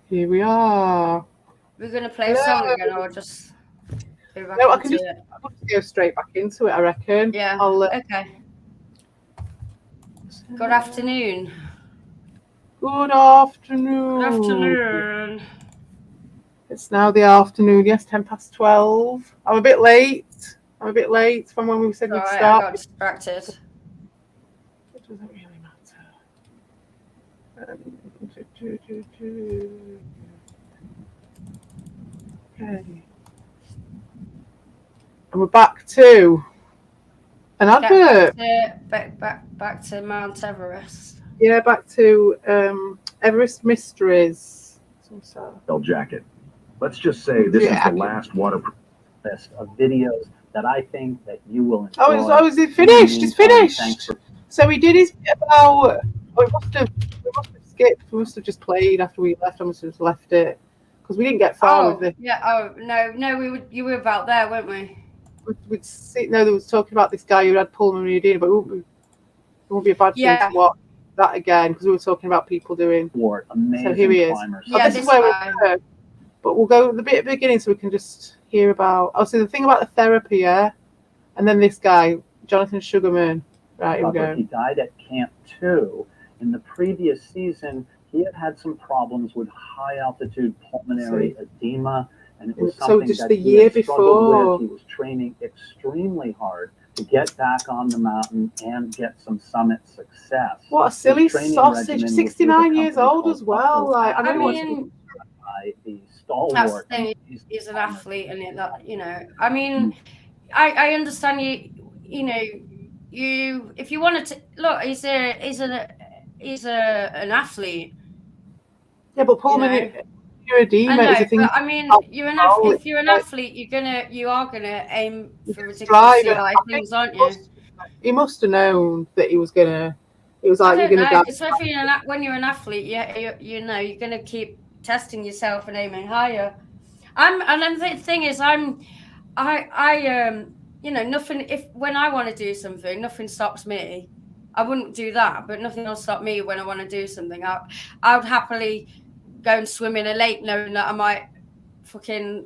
Here we are. We're going to play a song again, or just go back No, I into can just it? go straight back into it, I reckon. Yeah. Okay. Good afternoon. Good afternoon. Good afternoon. It's now the afternoon. Yes, 12:10. I'm a bit late. From when we said we'd Sorry, start. I got distracted. It doesn't really matter. Okay. And we're back to an advert. Back to Mount Everest. Yeah, back to Everest Mysteries. Jacket. Let's just say this is the last waterproof list of videos that I think that you will enjoy. Oh, is it finished? It's finished. So we did his bit about. We must have skipped. We must have just played after we left. I must have just left it because we didn't get far with it. Yeah. Oh no. You were about there, weren't we? We'd see. No, they was talking about this guy who had pulmonary edema, but it won't be a bad thing to watch that again because we were talking about people doing. So here he is. Yeah, this is where we're. But we'll go the bit at the beginning so we can just hear about. Oh, so the thing about the therapy, yeah, and then this guy, Jonathan Sugarman. Right, here we go. He died at Camp 2. In the previous season, he had some problems with high altitude pulmonary edema, and it was something just that the year before he was training extremely hard to get back on the mountain and get some summit success. What a silly sausage! 69 years old as well. Like I mean, the stalwart. He's an athlete, and I mean, I understand you if you wanted to look, he's an athlete. Yeah, but pulmonary edema is a thing. But I mean, if you're an athlete, you are gonna aim for ridiculously high things, aren't you? He must have known that he was gonna. It was like you're gonna die. Especially when you're an athlete, you're gonna keep testing yourself and aiming higher. And the thing is, nothing. If when I want to do something, nothing stops me. I wouldn't do that, but nothing will stop me when I want to do something. I would happily go and swim in a lake, knowing that I might fucking,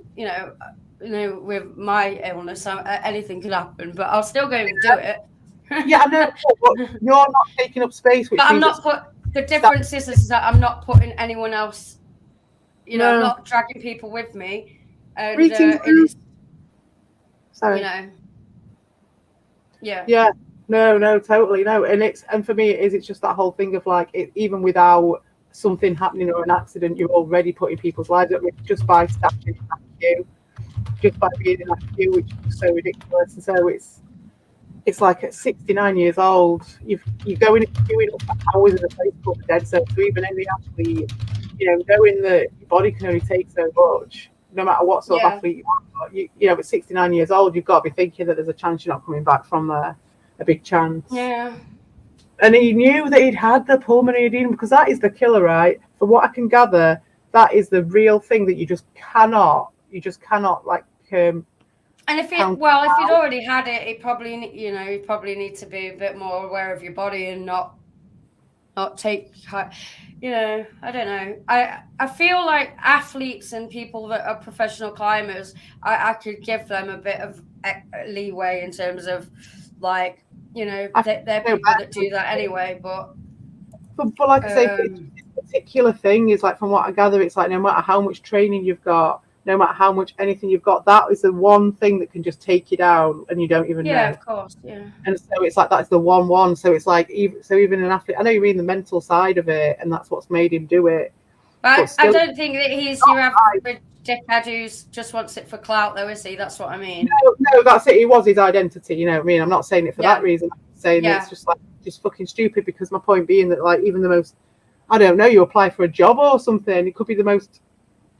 with my illness, anything could happen. But I'll still go and do it. Yeah, I know. But you're not taking up space. But I'm not. The difference is that I'm not putting anyone else. I'm not dragging people with me. And, Sorry. Yeah. Yeah. No, totally no. And for me, it's just that whole thing of like, even without something happening or an accident, you're already putting people's lives at risk just by standing in that queue, just by being in that queue, which is so ridiculous. And so it's like at 69 years old, you're going queuing up for hours in a place called the dead zone. So even any athlete, knowing that your body can only take so much, no matter what sort of athlete you are, at 69 years old, you've got to be thinking that there's a chance you're not coming back from there, a big chance. Yeah. And he knew that he'd had the pulmonary edema because that is the killer, right? From what I can gather, that is the real thing that you just cannot like. And if you'd already had it, you probably need to be a bit more aware of your body and not take, I don't know. I feel like athletes and people that are professional climbers, I could give them a bit of leeway in terms of like, they're people that do that anyway. But like I say, this particular thing is like, from what I gather, it's like no matter how much training you've got, no matter how much anything you've got, that is the one thing that can just take you down and you don't even know. Yeah, of course, yeah. And so it's like, that's the one. So it's like, even an athlete, I know you mean the mental side of it, and that's what's made him do it. But I don't think that he's your average dickhead who just wants it for clout, though, is he? That's what I mean. No, that's it. It was his identity, you know what I mean? I'm not saying it for that reason. I'm saying that it's just fucking stupid, because my point being that, like, even the most, I don't know, you apply for a job or something, it could be the most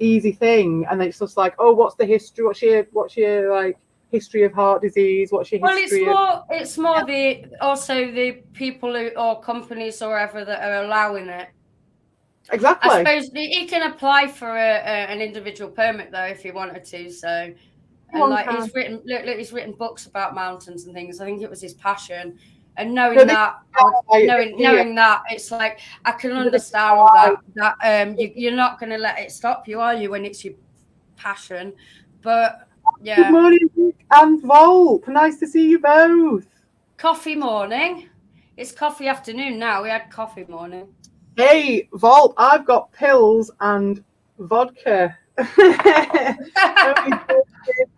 easy thing, and then it's just like, oh, what's the history? What's your like history of heart disease? What's your history? It's more the people or companies or whatever that are allowing it. Exactly. I suppose he can apply for an individual permit though if he wanted to. So, and like he's written books about mountains and things. I think it was his passion. And knowing No, knowing that, it's like I can understand that you're not going to let it stop you, are you, when it's your passion? But yeah. Good morning, Nick and Volt. Nice to see you both. Coffee morning. It's coffee afternoon now. We had coffee morning. Hey, Volt, I've got pills and vodka.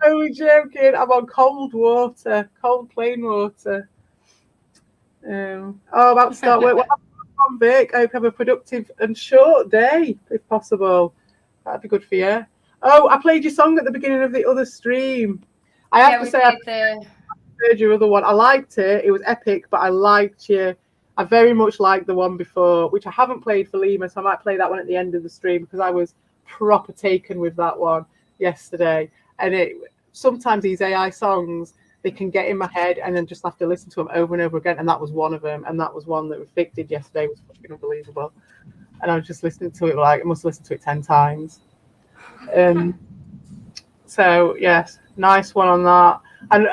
Only joking. I'm on cold water, cold plain water. About to start work. Well, Vic, I hope you have a productive and short day, if possible. That'd be good for you. Oh, I played your song at the beginning of the other stream. I have to say, I heard your other one. I liked it. It was epic, but I liked you. I very much liked the one before, which I haven't played for Lima, so I might play that one at the end of the stream because I was proper taken with that one yesterday. And sometimes these AI songs, they can get in my head and then just have to listen to them over and over again. And that was one of them. And that was one that Vic did yesterday. It was fucking unbelievable. And I was just listening to it I must listen to it 10 times. So yes, nice one on that. And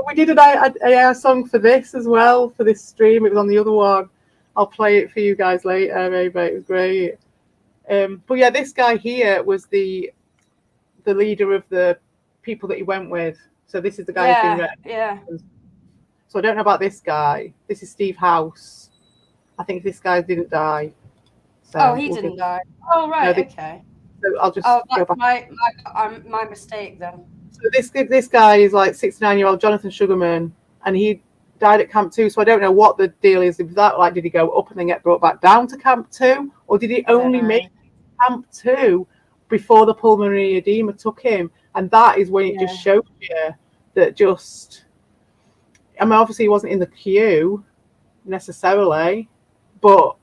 we did an AI song for this as well, for this stream. It was on the other one. I'll play it for you guys later, maybe. It was great. But yeah, this guy here was the leader of the people that he went with. So this is the guy who's been So I don't know about this guy. This is Steve House. I think this guy didn't die. So he didn't die. Oh, right, no, okay. So I'll just go back. My mistake then. So this guy is like 69-year-old Jonathan Sugarman, and he died at Camp 2. So I don't know what the deal is with that. Like, did he go up and then get brought back down to Camp 2, or did he only make Camp 2 before the pulmonary edema took him? And that is when it just shows you that just. I mean, obviously he wasn't in the queue necessarily, but.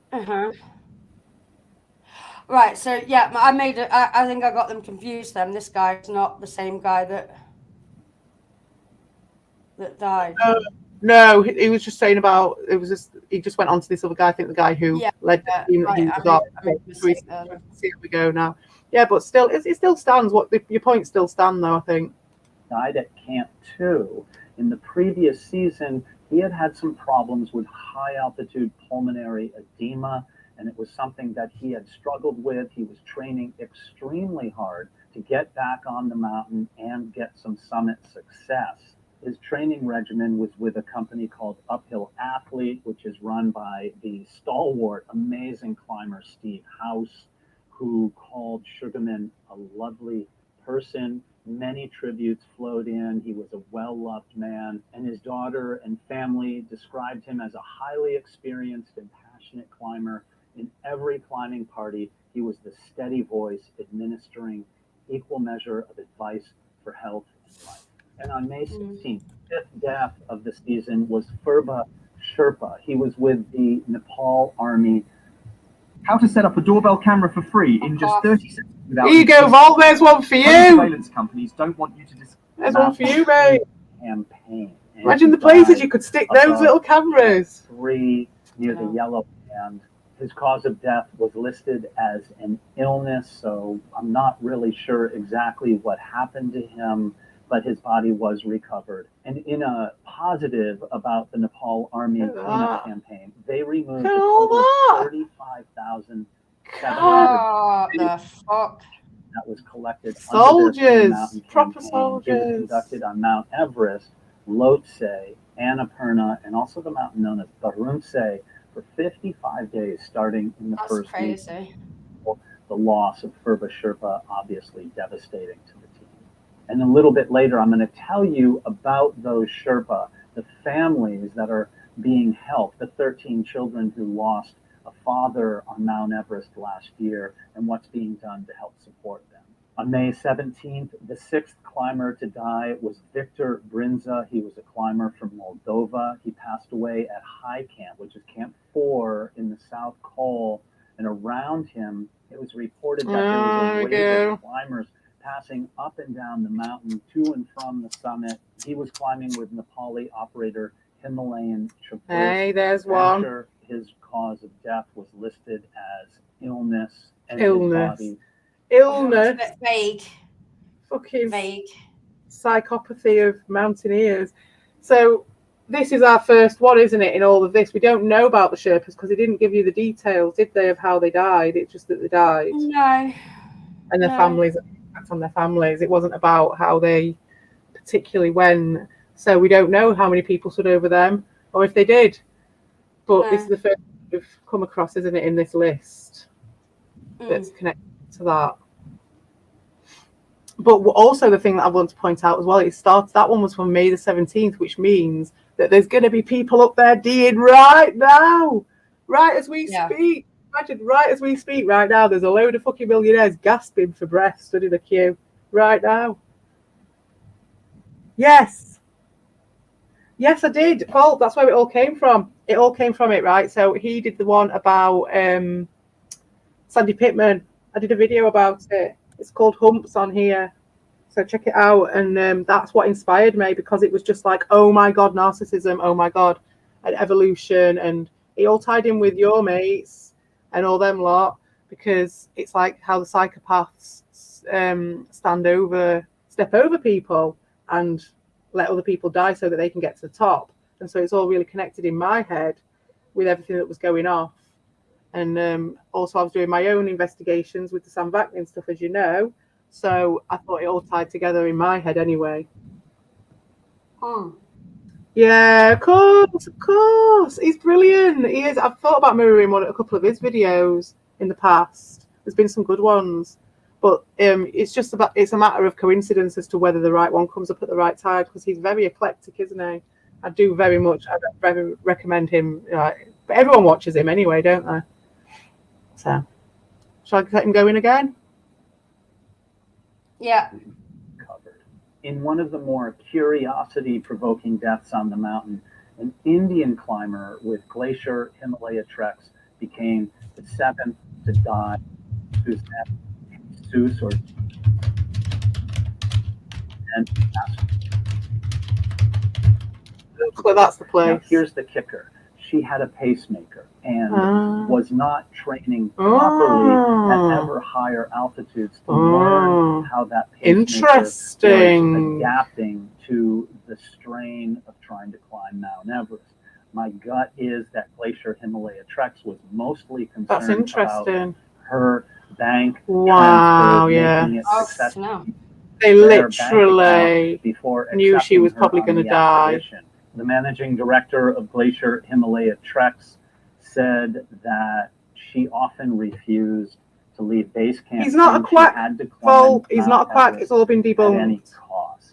Right, so yeah, I think I got them confused then. This guy's not the same guy that died. No, he was just saying about he just went on to this other guy, I think the guy who led the team that he was on. See how we go now. Yeah, but still, it still stands. Your points still stand though, I think. Died at Camp 2. In the previous season, he had some problems with high altitude pulmonary edema, and it was something that he had struggled with. He was training extremely hard to get back on the mountain and get some summit success. His training regimen was with a company called Uphill Athlete, which is run by the stalwart, amazing climber Steve House, who called Sugarman a lovely person. Many tributes flowed in. He was a well-loved man, and his daughter and family described him as a highly experienced and passionate climber. In every climbing party, he was the steady voice administering equal measure of advice for health and life. And on May 16th, the fifth death of the season was Furba Sherpa. He was with the Nepal Army. How to set up a doorbell camera for free in just 30 seconds. Here you go, Vol. There's one for you. Surveillance companies don't want you to. There's one for you, mate. Campaign. Imagine the places you could stick those little cameras. 3 near the yellow band. His cause of death was listed as an illness, so I'm not really sure exactly what happened to him, but his body was recovered. And in a positive about the Nepal Army cleanup campaign, they removed a total of 35,700 the fuck that was collected. Soldiers, proper soldiers. It was conducted on Mount Everest, Lhotse, Annapurna, and also the mountain known as Barumse for 55 days, starting in the first week. The loss of Furba Sherpa obviously devastating to the team. And a little bit later, I'm going to tell you about those Sherpa, the families that are being helped, the 13 children who lost a father on Mount Everest last year, and what's being done to help support them. On May 17th, the 6th climber to die was Victor Brinza. He was a climber from Moldova. He passed away at High Camp, which is Camp 4 in the South Col. And around him, it was reported that there was a wave of climbers passing up and down the mountain to and from the summit. He was climbing with Nepali operator Himalayan Traverse. Hey, there's one. His cause of death was listed as illness. And illness. His body. Illness. It's a bit vague. Fucking vague. Psychopathy of mountaineers. So this is our first one, isn't it, in all of this? We don't know about the Sherpas because they didn't give you the details, did they, of how they died? It's just that they died. No. And their families, impact on their families. It wasn't about how they particularly went. So we don't know how many people stood over them or if they did. But this is the first we've come across, isn't it, in this list that's connected to that. But also the thing that I want to point out as well, that one was from May the 17th, which means that there's going to be people up there D'ing right now, right as we speak. Imagine, right as we speak right now, there's a load of fucking millionaires gasping for breath stood in a queue right now. Yes, I did. Paul, that's where it all came from. It all came from it, right? So he did the one about Sandy Pittman. I did a video about it. It's called Humps on here. So check it out. And that's what inspired me, because it was just like, oh my God, narcissism. Oh my God, and evolution. And it all tied in with your mates and all them lot, because it's like how the psychopaths step over people and let other people die so that they can get to the top. And so it's all really connected in my head with everything that was going off. And also I was doing my own investigations with the Sam Vaknin stuff, as you know. So I thought it all tied together in my head anyway. Yeah, of course. He's brilliant. He is. I've thought about mirroring a couple of his videos in the past. There's been some good ones. But it's a matter of coincidence as to whether the right one comes up at the right time, because he's very eclectic, isn't he? I very recommend him. But everyone watches him anyway, don't they? So, shall I let him go in again? Yeah. Covered. In one of the more curiosity-provoking deaths on the mountain, an Indian climber with glacier Himalaya treks became the 7th to die, whose name Jesus or and that's the place. Now, here's the kicker. She had a pacemaker and was not training properly at ever higher altitudes to learn how that pacemaker was adapting to the strain of trying to climb Mount Everest. My gut is that Glacier Himalaya Treks was mostly concerned about her bank transfer, making it successful. They literally knew she was probably going to die. The managing director of Glacier Himalaya Treks said that she often refused to leave base camp. He's not a quack, Paul. He's not a quack. It's all been debunked. At any cost.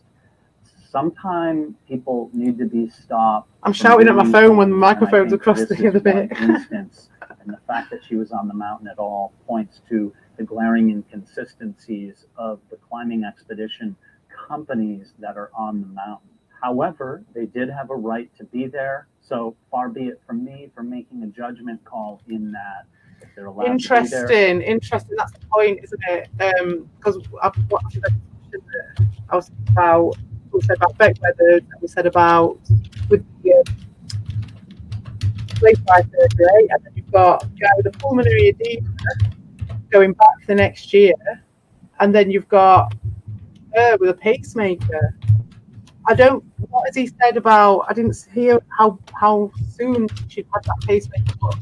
Sometimes people need to be stopped. I'm shouting at my phone when the microphone's across the other bit. Instance, and the fact that she was on the mountain at all points to the glaring inconsistencies of the climbing expedition companies that are on the mountain. However, they did have a right to be there, so far be it from me for making a judgment call in that if they're allowed to be there. Interesting. That's the point, isn't it? Because I was about, we said about Beck Weathers, and we said about with the place by surgery, and then you've got with the pulmonary edema going back the next year, and then you've got her with a pacemaker. What has he said about, I didn't hear how soon she'd had that pacemaker, but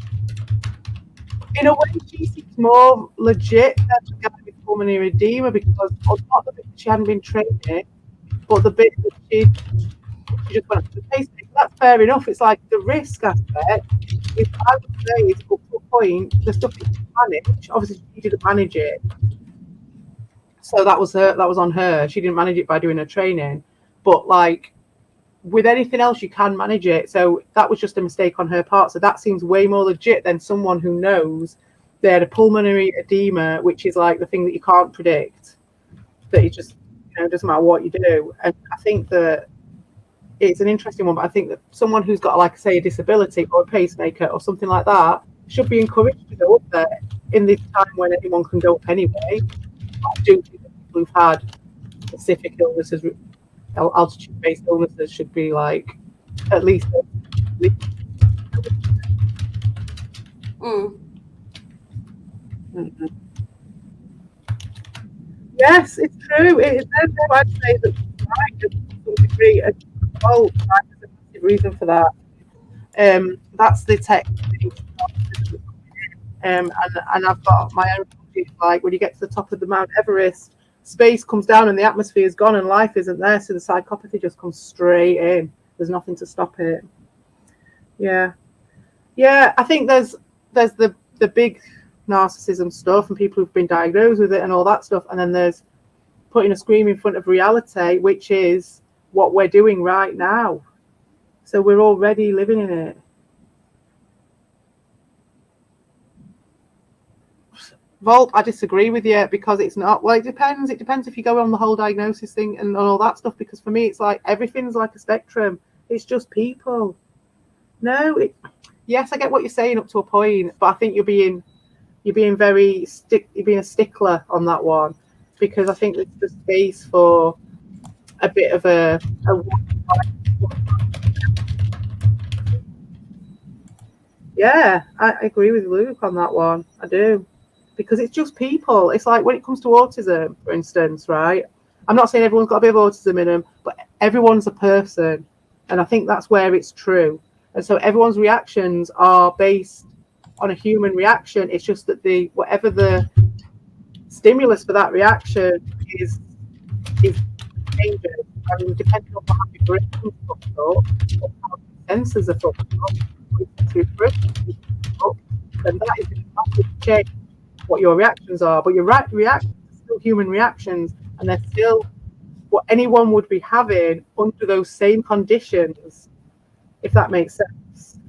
in a way she seems more legit than the guy with pulmonary edema, because not the bit that she hadn't been training, but the bit that she just went up to the pacemaker. That's fair enough. It's like the risk aspect is, I would say, is up to a point, the stuff that you manage, obviously she didn't manage it. So that was on her. She didn't manage it by doing her training. But like with anything else, you can manage it. So that was just a mistake on her part. So that seems way more legit than someone who knows they had a pulmonary edema, which is like the thing that you can't predict. That it just, doesn't matter what you do. And I think that it's an interesting one. But I think that someone who's got, like, say, a disability or a pacemaker or something like that should be encouraged to go up there in this time when anyone can go up anyway. I do think that people who've had specific illnesses, altitude-based illnesses, should be like at least. Yes, it's true. I'd say that to some degree, reason for that. That's the tech. And I've got my own, like when you get to the top of the Mount Everest, space comes down and the atmosphere is gone and life isn't there, so the psychopathy just comes straight in. There's nothing to stop it. Yeah, I think there's the big narcissism stuff and people who've been diagnosed with it and all that stuff, and then there's putting a screen in front of reality, which is what we're doing right now. So we're already living in it. Volt, I disagree with you because it's not. Well, it depends. It depends if you go on the whole diagnosis thing and all that stuff. Because for me, it's like everything's like a spectrum. It's just people. No, yes, I get what you're saying up to a point, but I think you're being a stickler on that one because I think there's the space for a bit of a yeah, I agree with Luke on that one. I do. Because it's just people. It's like when it comes to autism, for instance, right? I'm not saying everyone's got a bit of autism in them, but everyone's a person. And I think that's where it's true. And so everyone's reactions are based on a human reaction. It's just that whatever the stimulus for that reaction is changes. And depending on how your brain is fucked up, or how your senses are fucked up, then that is a massive change what your reactions are, but your reactions are still human reactions, and they're still what anyone would be having under those same conditions, if that makes sense.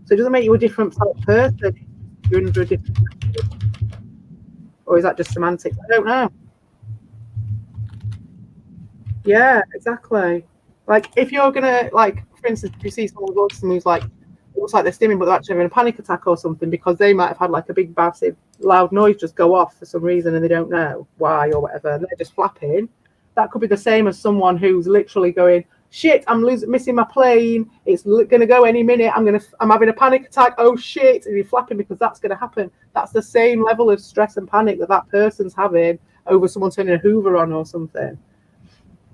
So it doesn't make you a different type of person. You're under a different condition. Or is that just semantics? I don't know. Yeah, exactly. Like if you're gonna, like, for instance, if you see someone with autism who's like, it looks like they're stimming, but they're actually having a panic attack or something because they might have had like a big massive loud noise just go off for some reason and they don't know why or whatever, and they're just flapping. That could be the same as someone who's literally going, shit, I'm missing my plane, it's gonna go any minute, I'm having a panic attack, oh shit, and you're flapping because that's gonna happen. That's the same level of stress and panic that person's having over someone turning a Hoover on or something.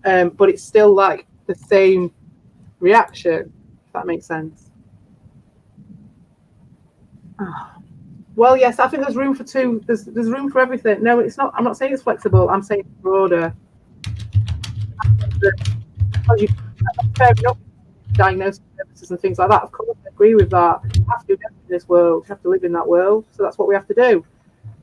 But it's still like the same reaction, if that makes sense. Oh. Well, yes, I think there's room for two. There's room for everything. No, it's not. I'm not saying it's flexible. I'm saying it's broader. Fair enough, diagnosis services and things like that. Of course, I agree with that. You have to live in this world. You have to live in that world. So that's what we have to do.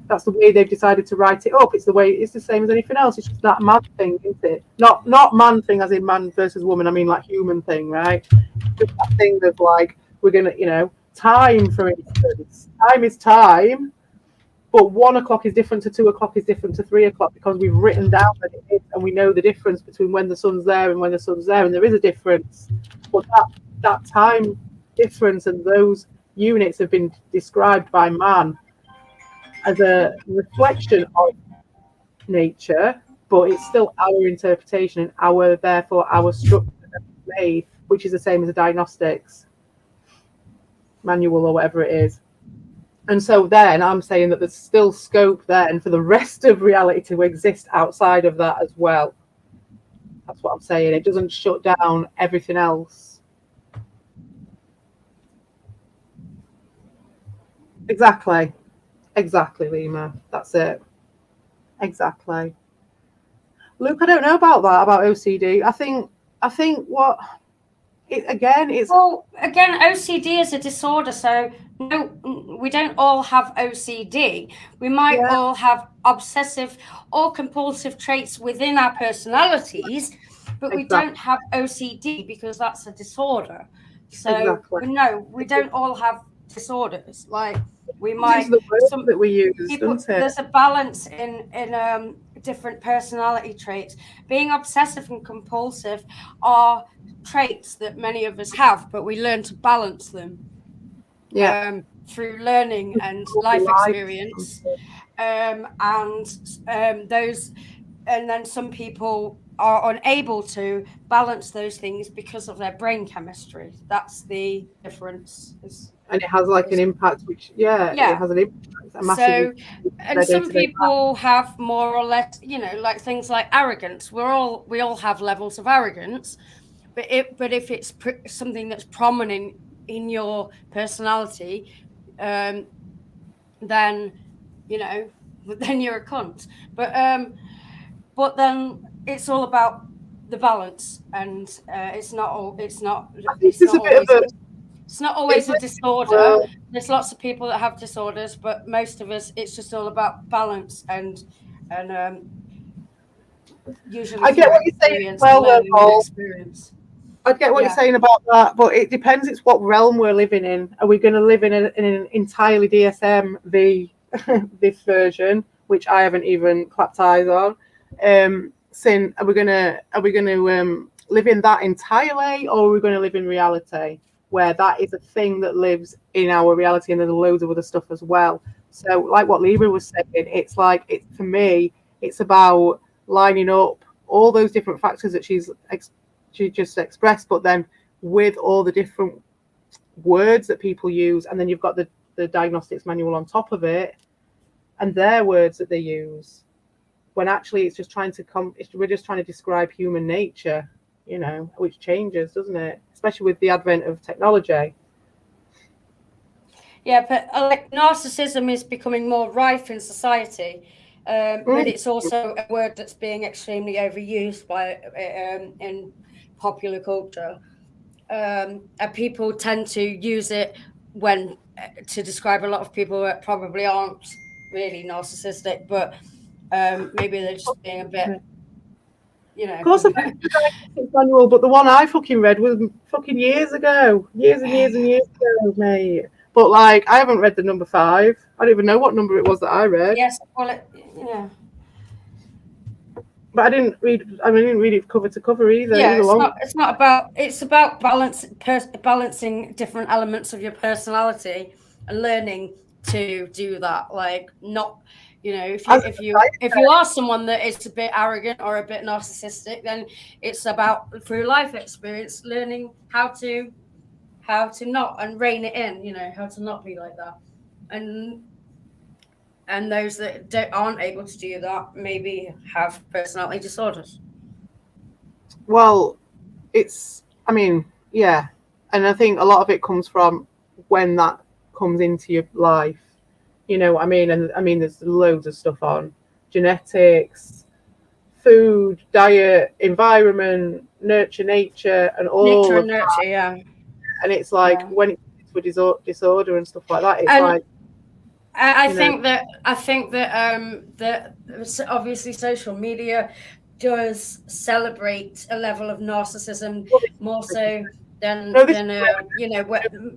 That's the way they've decided to write it up. It's the same as anything else. It's just that man thing, isn't it? Not man thing as in man versus woman. I mean like human thing, right? Just that thing of like we're gonna, time, for instance. Time is time, but 1 o'clock is different to 2 o'clock is different to 3 o'clock because we've written down that it is, and we know the difference between when the sun's there and when the sun's there, and there is a difference. But that time difference and those units have been described by man as a reflection of nature, but it's still our interpretation and therefore our structure that we've made, which is the same as a diagnostics manual or whatever it is. And so then I'm saying that there's still scope then for the rest of reality to exist outside of that as well. That's what I'm saying. It doesn't shut down everything else. Exactly, Lima. That's it. Exactly. Luke, I don't know about OCD. I think what OCD is a disorder, so no, we don't all have OCD. We might all have obsessive or compulsive traits within our personalities, but we don't have OCD because that's a disorder. So no, we don't all have disorders. Like we might that we use, people, there's a balance in different personality traits. Being obsessive and compulsive are traits that many of us have, but we learn to balance them through learning and life experience, and then some people are unable to balance those things because of their brain chemistry. That's the difference. And it has like an impact, which it has an impact. A massive and some people have more or less, like things like arrogance. We all have levels of arrogance, But if it's something that's prominent in your personality, then you know, then you're a cunt. But then it's all about the balance, and it's not always a disorder. There's lots of people that have disorders, but most of us, it's just all about balance and usually I get what you're saying. Experience. I get what you're saying about that, but it depends. It's what realm we're living in. Are we going to live in an entirely DSM this version, which I haven't even clapped eyes on? Are we gonna live in that entirely, or are we going to live in reality where that is a thing that lives in our reality, and there's loads of other stuff as well? So, like what Libra was saying, it's like for me, it's about lining up all those different factors that she just expressed, but then with all the different words that people use, and then you've got the diagnostics manual on top of it, and their words that they use, when actually it's just we're just trying to describe human nature, you know, which changes, doesn't it? Especially with the advent of technology. Yeah, but like narcissism is becoming more rife in society, but it's also a word that's being extremely overused by in popular culture. And people tend to use it when to describe a lot of people that probably aren't really narcissistic, but maybe they're just being a bit, you know. Of course, I've read the manual, but the one I fucking read was fucking years ago, years ago, mate. But like, I haven't read the number 5. I don't even know what number it was that I read. Yes, well, yeah. But I didn't read it cover to cover either. Yeah, it's not about. It's about balancing different elements of your personality and learning to do that. Like, not, you know, if you are someone that is a bit arrogant or a bit narcissistic, then it's about, through life experience, learning how to not, and rein it in. You know, how to not be like that, and those that aren't able to do that maybe have personality disorders. Well, yeah. And I think a lot of it comes from when that comes into your life. You know what I mean? And I mean, there's loads of stuff on genetics, food, diet, environment, nature, and all nature of and nurture, that. Yeah. And it's like when it's with disorder and stuff like that, it's like. I think that obviously social media does celebrate a level of narcissism more so than you know,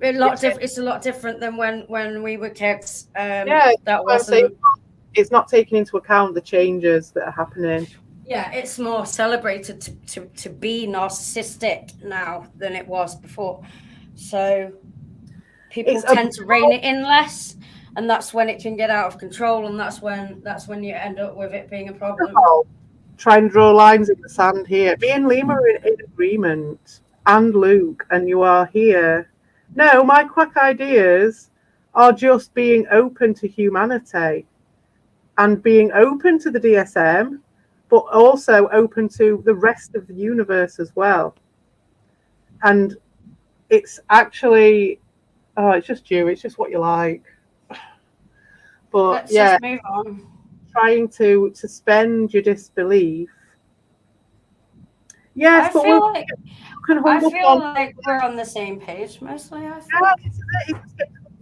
it's a lot different than when we were kids. That wasn't. It's not taking into account the changes that are happening. Yeah, it's more celebrated to be narcissistic now than it was before. So people tend to rein it in less. And that's when it can get out of control, and that's when you end up with it being a problem. Try and draw lines in the sand here. Me and Lima are in agreement, and Luke, and you are here. No, my quack ideas are just being open to humanity and being open to the DSM, but also open to the rest of the universe as well. And it's actually, it's just you. It's just what you like. But let's move on. Trying to suspend your disbelief. Yes, but I feel like we're on the same page mostly.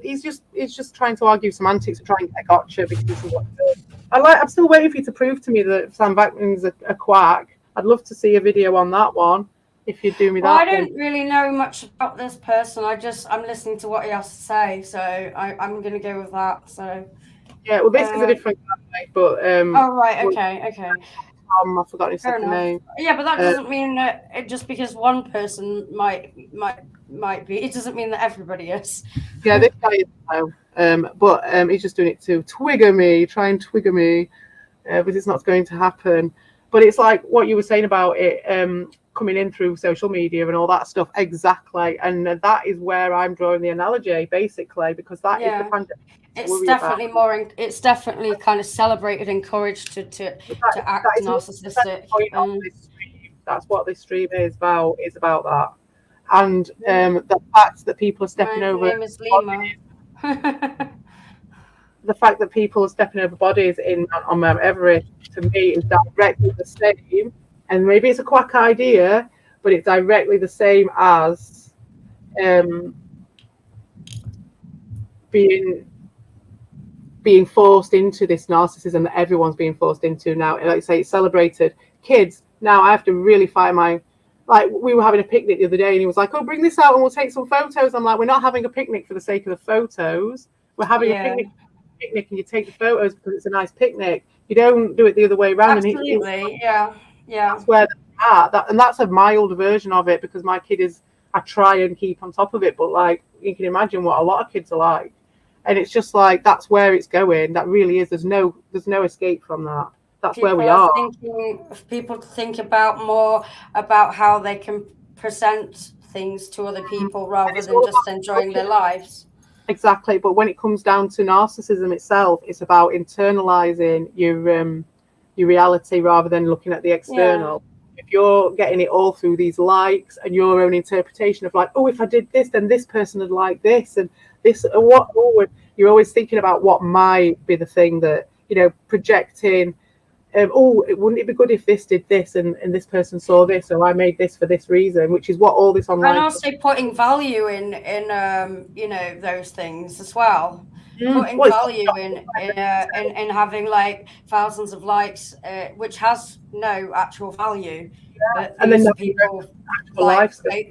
He's just trying to argue semantics and try and get a gotcha because this is what he does. I'm still waiting for you to prove to me that Sam Vaknin's a quack. I'd love to see a video on that one. If you do me that. I don't really know much about this person. I'm listening to what he has to say, so I'm going to go with that. So. Yeah, well, this is a different guy, but oh right, okay. I've forgotten his second name. Yeah, but that doesn't mean that just because one person might be, it doesn't mean that everybody is. Yeah, this guy is but he's just doing it to try and twigger me, but it's not going to happen. But it's like what you were saying about it coming in through social media and all that stuff. Exactly, and that is where I'm drawing the analogy, basically, because that is the pandemic. It's definitely it's definitely kind of celebrated, encouraged to act narcissistic. That's what this stream is about. It's about that. And the fact that people are stepping over. My name is Lima. The fact that people are stepping over bodies on Mount Everest, to me, is directly the same. And maybe it's a quack idea, but it's directly the same as being forced into this narcissism that everyone's being forced into now. And like you say, it's celebrated. Kids, now I have to really fight like, we were having a picnic the other day and he was like, oh, bring this out and we'll take some photos. I'm like, we're not having a picnic for the sake of the photos. We're having a picnic and you take the photos because it's a nice picnic. You don't do it the other way around. Absolutely, yeah. That's where they're at. And that's a mild version of it, because my kid I try and keep on top of it, but like, you can imagine what a lot of kids are like. And it's just like, that's where it's going. That really is. There's no escape from that. That's where we are. People think more about how they can present things to other people rather than just enjoying their lives. Exactly. But when it comes down to narcissism itself, it's about internalizing your reality rather than looking at the external. If you're getting it all through these likes and your own interpretation of like, oh, if I did this, then this person would like this and this, you're always thinking about what might be the thing that, projecting. Wouldn't it be good if this did this and this person saw this, or I made this for this reason, which is what all this online. And also putting value in those things as well. Putting value in having like thousands of likes, which has no actual value. But and then people like they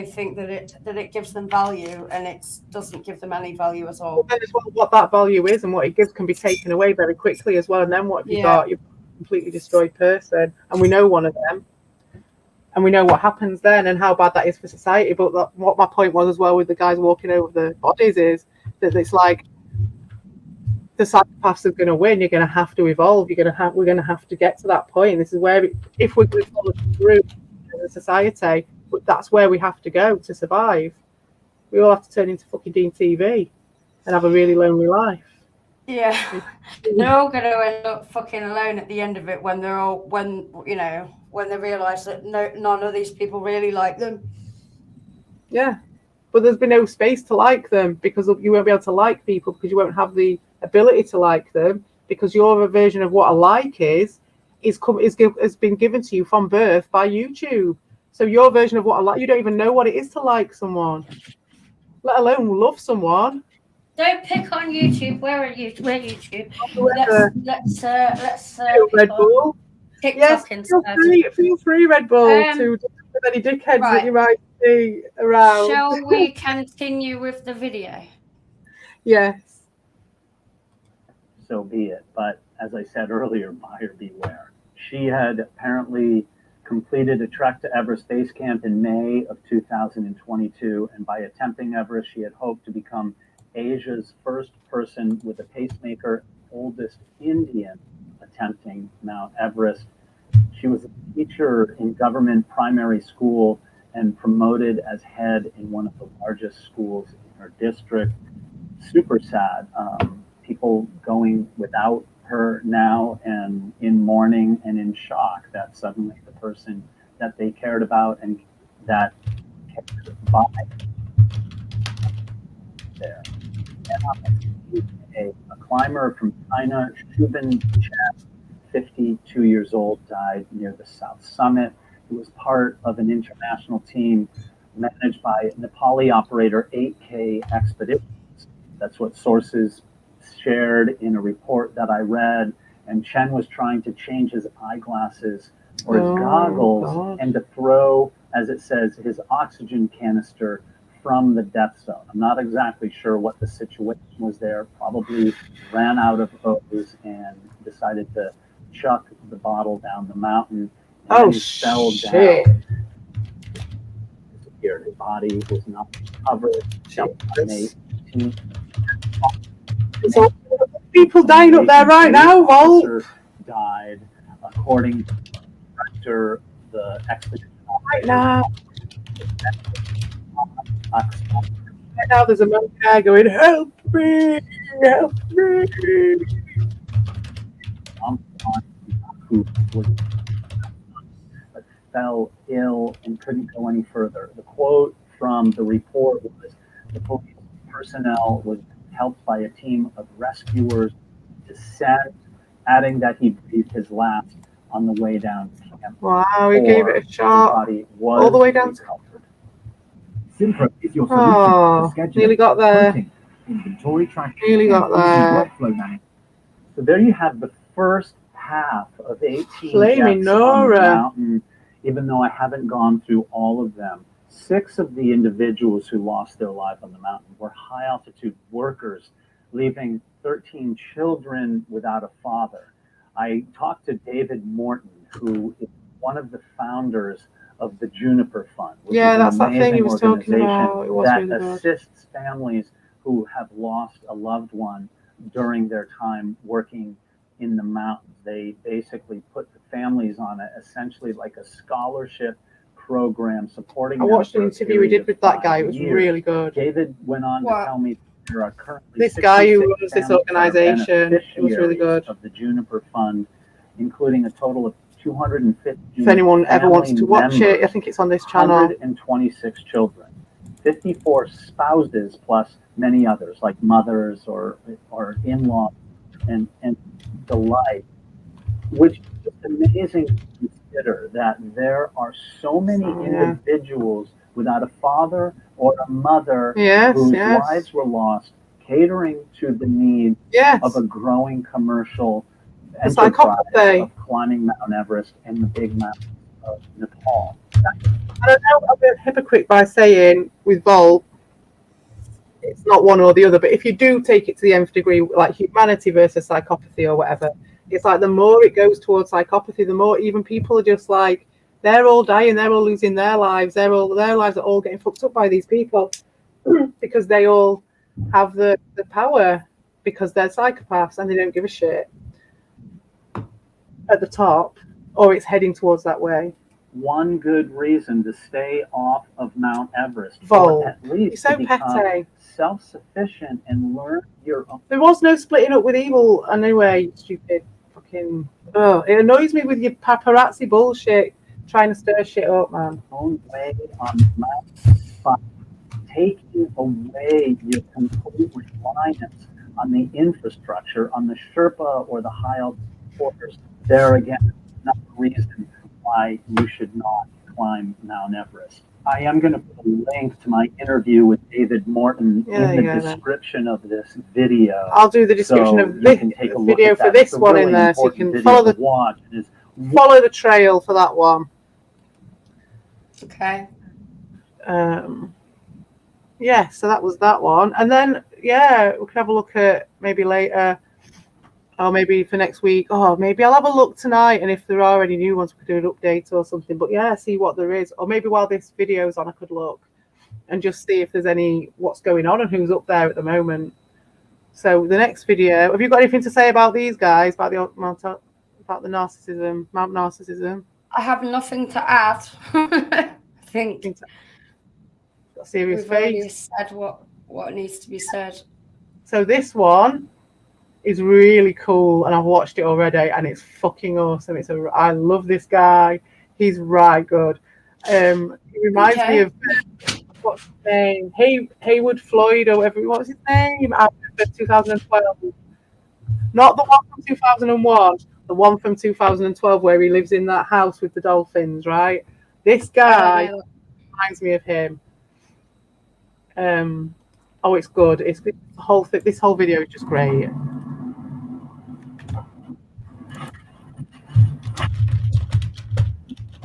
think that it gives them value, and it doesn't give them any value at all. Well, then as well, what that value is and what it gives can be taken away very quickly as well. And then what have you got? You've got a completely destroyed person, and we know one of them, and we know what happens then and how bad that is for society. But what my point was as well with the guys walking over the bodies is that it's like, the psychopaths are going to win. You're going to have to evolve. We're going to have to get to that point. This is where, if we're going to follow through as a society, that's where we have to go to survive. We all have to turn into fucking Dean TV and have a really lonely life. Yeah, they're all going to end up fucking alone at the end of it when they realise that none of these people really like them. Yeah, but there's been no space to like them, because you won't be able to like people because you won't have the ability to like them, because your version of what a like has been given to you from birth by YouTube. So your version of what a like, you don't even know what it is to like someone, let alone love someone. Don't pick on YouTube. Where are you? Where YouTube? Let's Red Bull. TikTok yes, feel free, Red Bull, to do with any dickheads that you might see around. Shall we continue with the video? Yes. So be it. But as I said earlier, buyer beware. She had apparently completed a trek to Everest Base Camp in May of 2022, and by attempting Everest, she had hoped to become Asia's first person with a pacemaker, oldest Indian attempting Mount Everest. She was a teacher in government primary school and promoted as head in one of the largest schools in her district. Super sad. People going without her now and in mourning and in shock that suddenly the person that they cared about and that cared by there. A climber from China, Shubin Chen, 52 years old, died near the South Summit. He was part of an international team managed by Nepali operator 8K Expeditions. That's what sources shared in a report that I read. And Chen was trying to change his eyeglasses or his goggles and to throw, as it says, his oxygen canister from the death zone. I'm not exactly sure what the situation was there. Probably ran out of hose and decided to chuck the bottle down the mountain. And fell down. Disappeared. His body was not covered. So people dying up there right now, Vol. Died, according to the director, the expedition. Right now. Right now there's a man guy going, help me, help me. fell ill and couldn't go any further. The quote from the report was, the police personnel was helped by a team of rescuers descent, adding that he breathed his last on the way down to camp. Wow, he gave it a shot all the way down to Simpra is your solution for scheduling, nearly got there. printing, inventory tracking, Nearly got there. workflow management. So there you have the first half of 18 Flaming deaths on the Nora. mountain, even though I haven't gone through all of them. 6 of the individuals who lost their life on the mountain were high altitude workers, leaving 13 children without a father. I talked to David Morton, who is one of the founders of the Juniper Fund, which is That's an that thing he was amazing talking about. organization It was that really good. assists families who have lost a loved one during their time working in the mountains. They basically put the families on essentially like a scholarship program supporting I them watched for an a interview we period did with of that 5 guy. It was years. really good. David went on to tell me there are currently This guy who 66 runs this families that are organization, it was really beneficiaries good. of the Juniper Fund, including a total of 250. If anyone ever wants to watch it, I think it's on this channel. 126 children, 54 spouses, plus many others like mothers or in-laws and the like, which is just amazing to consider that there are so many individuals without a father or a mother whose lives were lost, catering to the needs of a growing commercial enterprise of climbing Mount Everest and the big mountains of Nepal. I don't know, I'm a hypocrite by saying with Volt, it's not one or the other, but if you do take it to the nth degree, like humanity versus psychopathy or whatever, it's like the more it goes towards psychopathy, the more even people are just like, they're all dying, they're all losing their lives, their lives are all getting fucked up by these people because they all have the power because they're psychopaths and they don't give a shit at the top, or it's heading towards that way. One good reason to stay off of Mount Everest, Vol, or at least so to become petty. Self-sufficient and learn your own. There was no splitting up with evil anyway, you stupid fucking. Oh, it annoys me with your paparazzi bullshit, trying to stir shit up, man. Own way on the mountain, but taking away your complete reliance on the infrastructure, on the Sherpa or the high altitude porters. There again, another reason why you should not climb Mount Everest. I am going to put a link to my interview with David Morton in the description of this video. I'll do the description of this video for this one in there, so you can follow follow the trail for that one. Okay. Yeah, so that was that one, and then we can have a look at maybe later. Or maybe for next week. Oh, maybe I'll have a look tonight, and if there are any new ones, we could do an update or something. But yeah, see what there is. Or maybe while this video's on, I could look and just see if there's what's going on and who's up there at the moment. So the next video, have you got anything to say about these guys, about the narcissism, Mount Narcissism? I have nothing to add. I think got a serious we've face. already said what needs to be said. So this one is really cool, and I've watched it already, and it's fucking awesome. I love this guy. He's right good. He reminds me of what's his name? Haywood Floyd or whatever. What's his name? Out of 2012. Not the one from 2001. The one from 2012 where he lives in that house with the dolphins. Right. This guy reminds me of him. Oh, it's good. It's the whole thing. This whole video is just great.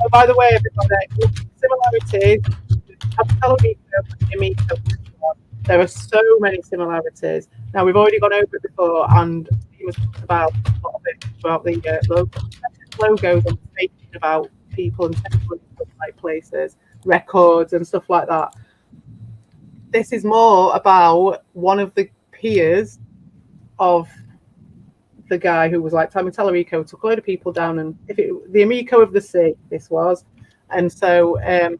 Oh, by the way, everybody, similarities. There are so many similarities. Now, we've already gone over it before, and he was talking about a lot of it, about the logos and speaking about people and like places, records and stuff like that. This is more about one of the peers of the guy who was like Tommy Tallarico, took a load of people down, and the Amico of the Sea, this was, and so and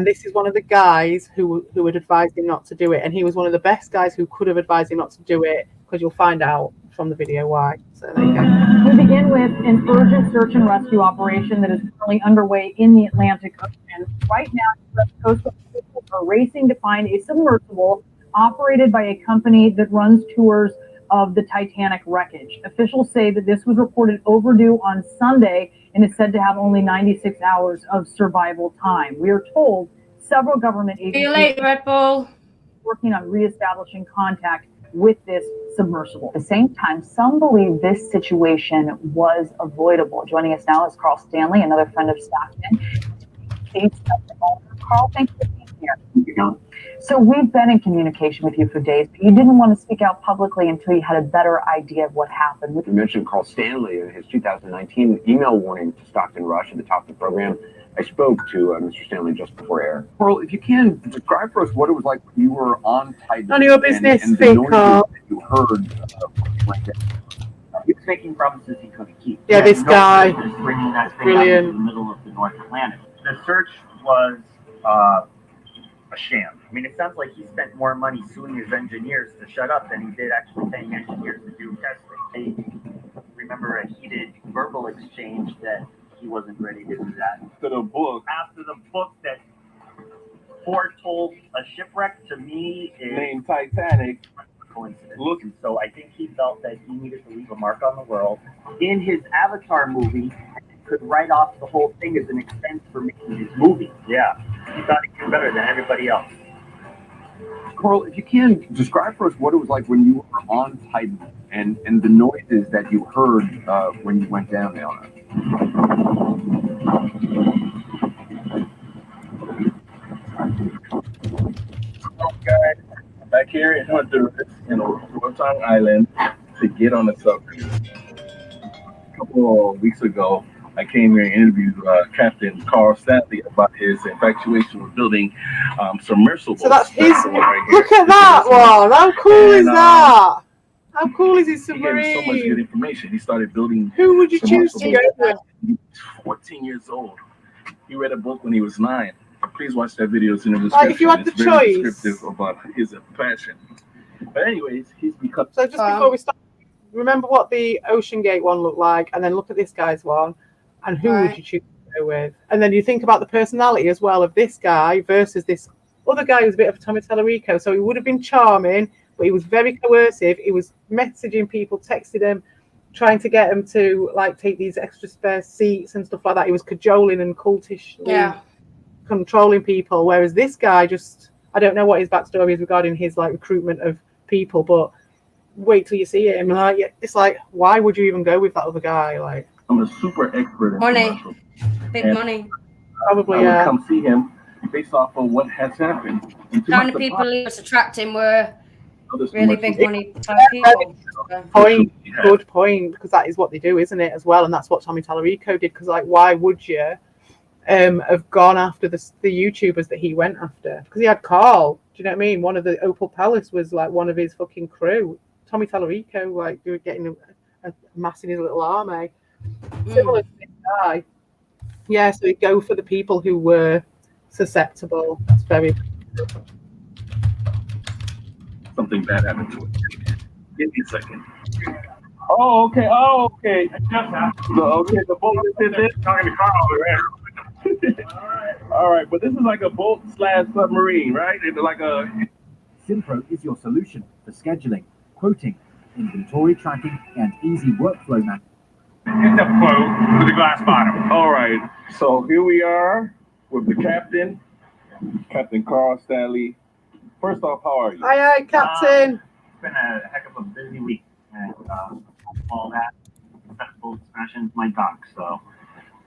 this is one of the guys who had advised him not to do it, and he was one of the best guys who could have advised him not to do it, because you'll find out from the video why. So there you go. We begin with an urgent search and rescue operation that is currently underway in the Atlantic Ocean. Right now, US Coast Guard officials are racing to find a submersible operated by a company that runs tours of the Titanic wreckage. Officials say that this was reported overdue on Sunday and is said to have only 96 hours of survival time. We are told several government agencies See you later, Red Bull. working on reestablishing contact with this submersible. At the same time, some believe this situation was avoidable. Joining us now is Carl Stanley, another friend of Stockton. Carl, thanks for being here. So we've been in communication with you for days, but you didn't want to speak out publicly until you had a better idea of what happened. You mentioned Carl Stanley and his 2019 email warning to Stockton Rush at the top of the program. I spoke to Mr. Stanley just before air. Carl, if you can, describe for us what it was like when you were on Titan. None of your business, and the fake noises Carl. that you heard like that. He was making promises he couldn't keep. Yeah, this guy. Just bringing that thing Brilliant. out into the middle of the North Atlantic. The search was a sham. I mean, it sounds like he spent more money suing his engineers to shut up than he did actually paying engineers to do testing. I remember a heated verbal exchange that he wasn't ready to do that. After the book that foretold a shipwreck, to me is named Titanic. a coincidence. Look, and so I think he felt that he needed to leave a mark on the world. In his Avatar movie, he could write off the whole thing as an expense for making his movie. Yeah, he thought he did better than everybody else. Carl, if you can, describe for us what it was like when you were on Titan and the noises that you heard when you went down there on it. Guys, back here in Honduras, in Roatan Island, to get on the submarine. A couple of weeks ago, I came here and interviewed Captain Carl Stanley about his infatuation with building submersibles. So that's his. Right Look here. at that one. How cool is that? How cool is his He gave me so much good submarine? information. He started building. Who would you choose to go with? He was 14 years old. He read a book when he was 9. Please watch that video. It's in the description. Like, if you had the it's very choice. descriptive about his passion. But anyways, he's become. So just before we start, remember what the Ocean Gate one looked like, and then look at this guy's one, and who would you choose to go with? And then you think about the personality as well of this guy versus this other guy who's a bit of a Tommy Tallarico. So he would have been charming, but he was very coercive. He was messaging people, texting them, trying to get them to like take these extra spare seats and stuff like that. He was cajoling and cultishly controlling people. Whereas this guy just, I don't know what his backstory is regarding his like recruitment of people, but wait till you see him. Like, it's like, why would you even go with that other guy? Like, I'm a super expert in Money. commercials. Big And money. probably, I yeah. would come see him based off of what has happened. And to Kind my of people surprise, he was attracting were others really commercials- big money type people. Point, good point, because that is what they do, isn't it, as well? And that's what Tommy Tallarico did, because like, why would you have gone after the YouTubers that he went after? Because he had Carl, do you know what I mean? One of the Opal Palace was like one of his fucking crew. Tommy Tallarico, like, they were getting amassing his little army. Similar to this guy. Yeah, so he'd go for the people who were susceptible. That's very something bad happened to it. Give me a second. Oh, okay. Oh, okay. Okay, the boat is this. Talking to Carl over there. All right, but this is like a boat / submarine, right? It's like a. Simpro is your solution for scheduling, quoting, inventory tracking, and easy workflow management. It's a boat with a glass bottom. All right, so here we are with the captain, Captain Carl Stanley. First off, how are you? Aye, Captain. It's been a heck of a busy week, and all that successful smashing my dock, so a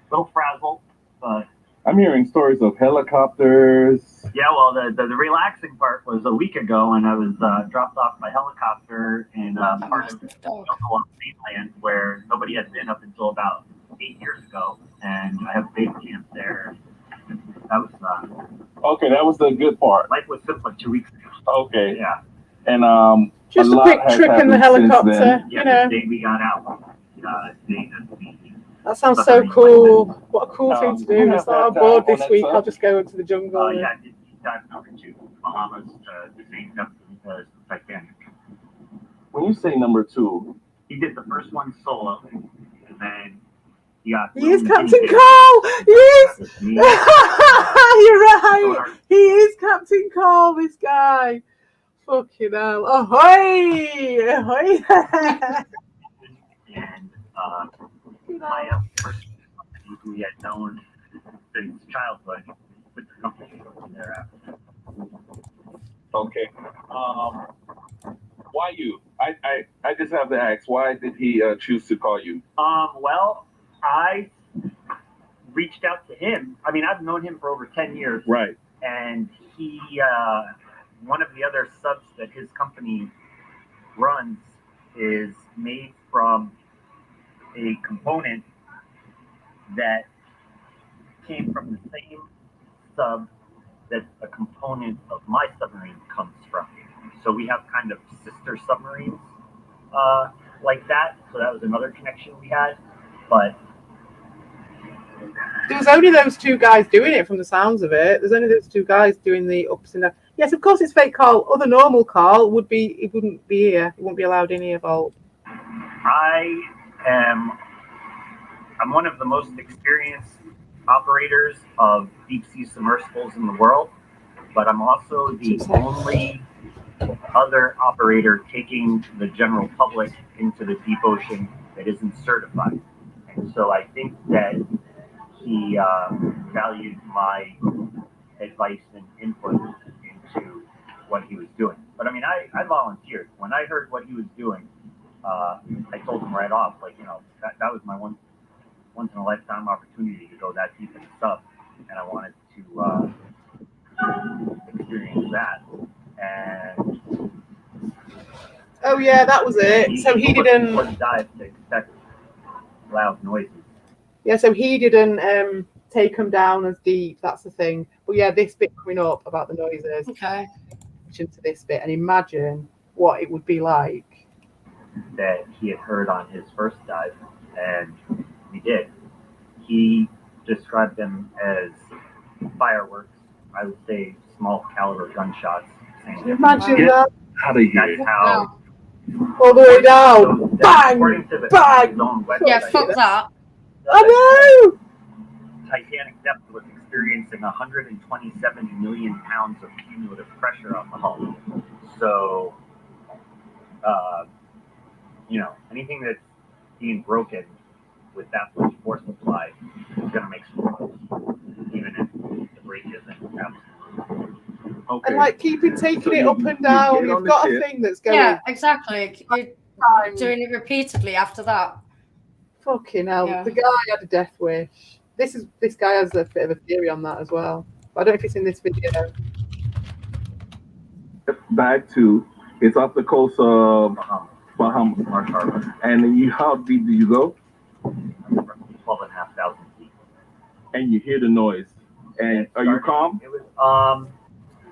little frazzled, but I'm hearing stories of helicopters. yeah, well, the relaxing part was a week ago when I was dropped off by helicopter in part of Oklahoma mainland where nobody had been up until about 8 years ago, and I have base camp there. That was Okay, that was the good part. life was simpler 2 weeks ago. Okay, Yeah, and Just a lot quick has trip in the happened since helicopter, then. you know. the day we got out, the That sounds so cool. What a cool thing to do. we It's have like, I'm that bored on this that week. sub. I'll just go into the jungle. yeah, deep dive over to Bahamas to the same depth as the Titanic. When you say number 2, he did the first one solo, and then he got. He is Captain Cole. He is. You're right. He is Captain Cole. This guy. Fucking hell. Ahoy! Ahoy! And my first company who he had known since childhood with the company thereafter. Okay. Why you? I just have to ask, why did he choose to call you? Well, I reached out to him. I mean, I've known him for over 10 years. Right. And he, one of the other subs that his company runs is made from a component that came from the same sub that a component of my submarine comes from. So we have kind of sister submarines like that. So that was another connection we had. But there was only those two guys doing it from the sounds of it. There's only those two guys doing the ups and downs. Yes, of course it's fake Carl. Other normal Carl wouldn't be here. He wouldn't be allowed in here, Vault. I'm one of the most experienced operators of deep sea submersibles in the world, but I'm also the only other operator taking the general public into the deep ocean that isn't certified. And so I think that he valued my advice and input into what he was doing. But I mean, I volunteered. When I heard what he was doing, I told him right off, like, you know, that was my once in a lifetime opportunity to go that deep in the sub, and I wanted to experience that. And oh yeah, that was it. So he didn't dive to expect loud noises. Yeah, so he didn't take them down as deep. That's the thing. But yeah, this bit coming up about the noises. Okay. To this bit, and imagine what it would be like that he had heard on his first dive, and we did. He described them as fireworks. I would say small caliber gunshots. Imagine that. How do you? That's how. All the way down. So Bang! Bang! Yeah, fuck that. I know! Titanic depth was experiencing 127 million pounds of cumulative pressure on the hull. So, you know, anything that's being broken with that much force applied is going to make some noise, even if the brake isn't absolute. Okay. And like taking it up and down, you've got a thing that's going. Yeah, exactly. You're doing it repeatedly after that. Fucking hell! Yeah. The guy had a death wish. This guy has a bit of a theory on that as well. But I don't know if it's in this video. Back to it's off the coast of Bahamas, and how deep do you go? 12,500 feet. And you hear the noise. And are you calm? It was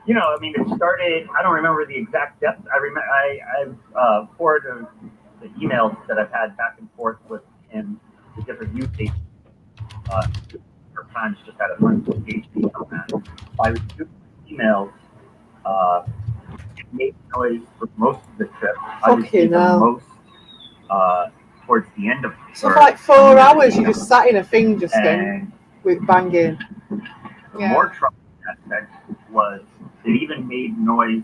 you know, I mean, it started. I don't remember the exact depth. I remember I've forwarded the emails that I've had back and forth with him to different news stations. Times just had a bunch of PhD on that. I received emails. It made noise for most of the trip. I received the most towards the end of the trip. So for like 4 hours, you just sat in a thing just with banging. The more troubling aspect was it even made noise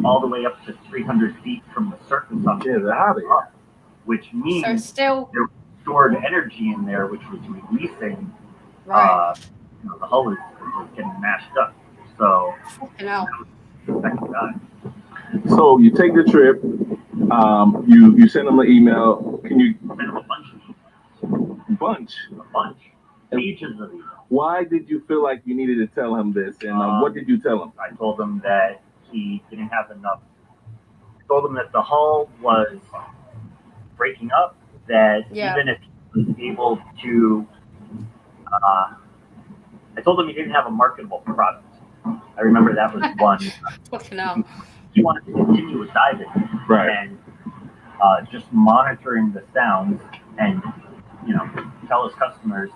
all the way up to 300 feet from the surface of the which means still there was stored energy in there, which was releasing. Right. You know, the hull was getting mashed up. So, so you take the trip. You send them an email. Can you send them a bunch? A bunch. Pages of emails. Why did you feel like you needed to tell him this? And what did you tell him? I told him that he didn't have enough. I told him that the hull was breaking up. That even if he was able to, I told him he didn't have a marketable product. I remember that was one. He wanted to continue with diving, and just monitoring the sounds, and tell his customers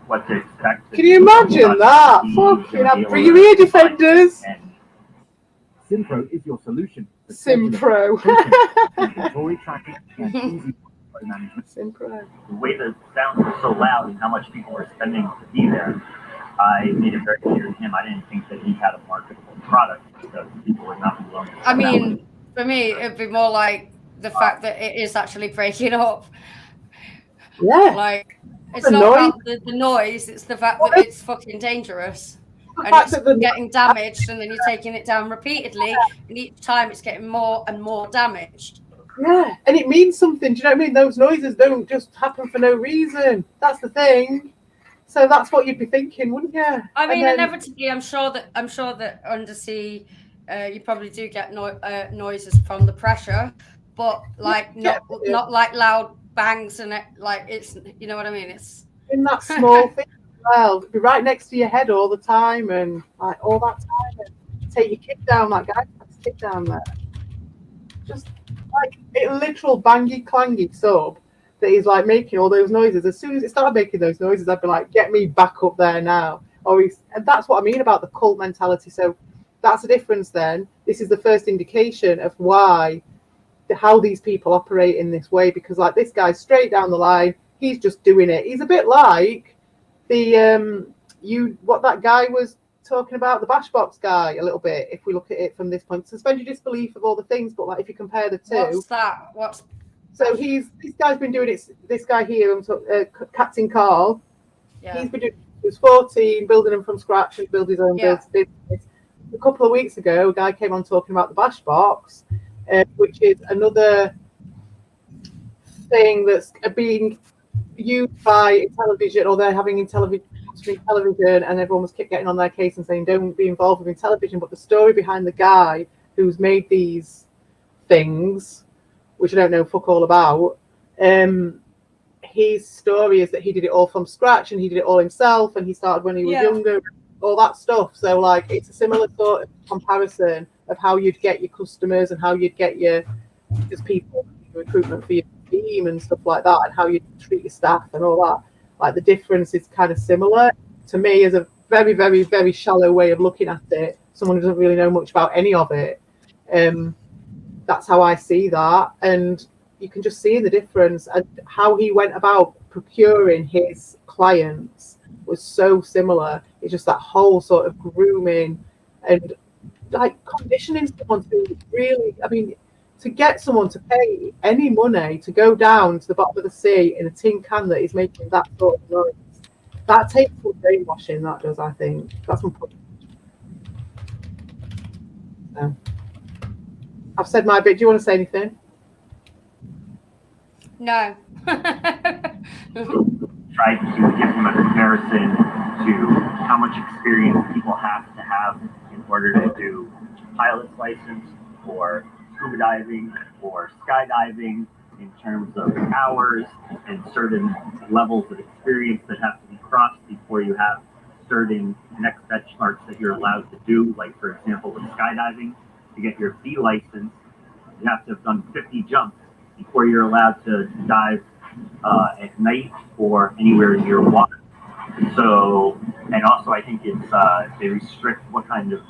what to expect. Can you imagine that? Fucking hell. Bring your ear defenders. Synpro is your solution Simpro. Inventory tracking and easy inventory management. Simpro. The way the sounds were so loud and how much people were spending to be there, I made it very clear to him I didn't think that he had a marketable product because people would not be willing to. I mean, for me, it'd be more like the fact that it is actually breaking up. Yeah. Like, it's not about the noise, it's the fact that it's fucking dangerous. And it's getting damaged, and then you're taking it down repeatedly, and each time it's getting more and more damaged. Yeah, and it means something. Do you know what I mean? Those noises don't just happen for no reason. That's the thing. So that's what you'd be thinking, wouldn't you? I mean, inevitably, I'm sure that undersea, you probably do get noises from the pressure, but like not like loud bangs and like it's, you know what I mean? It's in that small thing. Well, it'd be right next to your head all the time, and like all that time, and take your kid down. That guy has to sit down there. Just like a literal bangy clangy sub that he's like making all those noises. As soon as it started making those noises, I'd be like, "Get me back up there now!" And that's what I mean about the cult mentality. So that's the difference. Then this is the first indication of how these people operate in this way. Because like this guy's straight down the line, he's just doing it. He's a bit like what that guy was talking about, the Bashbox guy, a little bit, if we look at it from this point. Suspend your disbelief of all the things, but like if you compare the two. So this guy's been doing it, this guy here, Captain Carl, he's been doing it, he was 14, building them from scratch and build his own business. A couple of weeks ago, a guy came on talking about the Bashbox, which is another thing that's being used by television, or they're having television, and everyone was kept getting on their case and saying don't be involved with television. But the story behind the guy who's made these things, which I don't know fuck all about, his story is that he did it all from scratch and he did it all himself, and he started when he was younger, all that stuff. So like it's a similar sort of comparison of how you'd get your customers and how you'd get your just people, recruitment for your team and stuff like that, and how you treat your staff and all that. Like the difference is kind of similar to me as a very, very, very shallow way of looking at it. Someone who doesn't really know much about any of it. That's how I see that, and you can just see the difference. And how he went about procuring his clients was so similar. It's just that whole sort of grooming and like conditioning someone to really, I mean, to get someone to pay any money to go down to the bottom of the sea in a tin can that is making that sort of noise, that takes some brainwashing, that does, I think. That's my point. So, I've said my bit. Do you want to say anything? No. Tried to give him a comparison to how much experience people have to have in order to do pilot's license or scuba diving or skydiving, in terms of hours and certain levels of experience that have to be crossed before you have certain next benchmarks that you're allowed to do. Like, for example, with skydiving, to get your B license, you have to have done 50 jumps before you're allowed to dive at night or anywhere near water. So, and also I think it's they restrict what kind of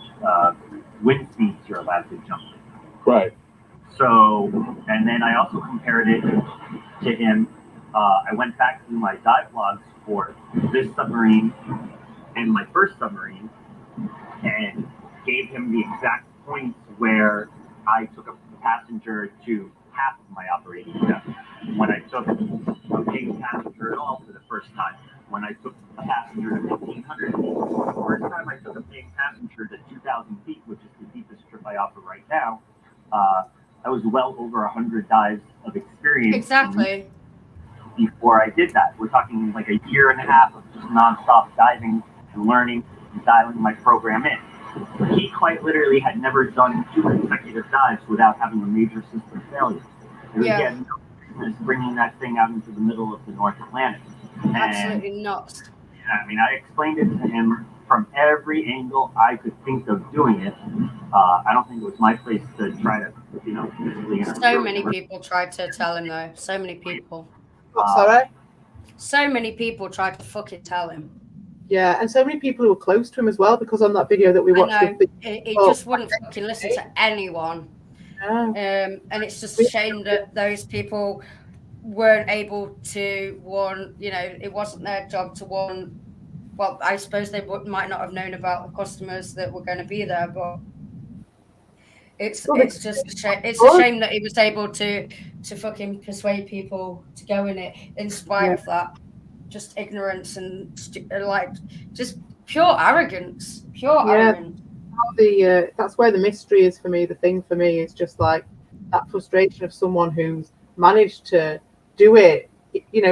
wind speeds you're allowed to jump in. Right. So, and then I also compared it to him. I went back through my dive logs for this submarine and my first submarine and gave him the exact points where I took a passenger to half of my operating depth. When I took a paying passenger at all for the first time. When I took a passenger to 1,500 feet. The first time I took a paying passenger to 2,000 feet, which is the deepest trip I offer right now, I was well over 100 dives of experience. Exactly. Before I did that, we're talking like a year and a half of just nonstop diving and learning and dialing my program in. He quite literally had never done 2 consecutive dives without having a major system failure. He had no business bringing that thing out into the middle of the North Atlantic. Absolutely not. I mean, I explained it to him from every angle I could think of doing it. I don't think it was my place to try to, physically. So many people tried to tell him, though. So many people. Sorry? So many people tried to fucking tell him. Yeah, and so many people who were close to him as well, because on that video that we watched, he just wouldn't fucking listen to anyone. And it's just a shame that those people weren't able to it wasn't their job to well, I suppose they might not have known about the customers that were going to be there, but it's just a shame. It's a shame that he was able to fucking persuade people to go in it in spite of that, just ignorance and like just pure arrogance. Arrogance. That's where the mystery is for me. The thing for me is just like that frustration of someone who's managed to do it,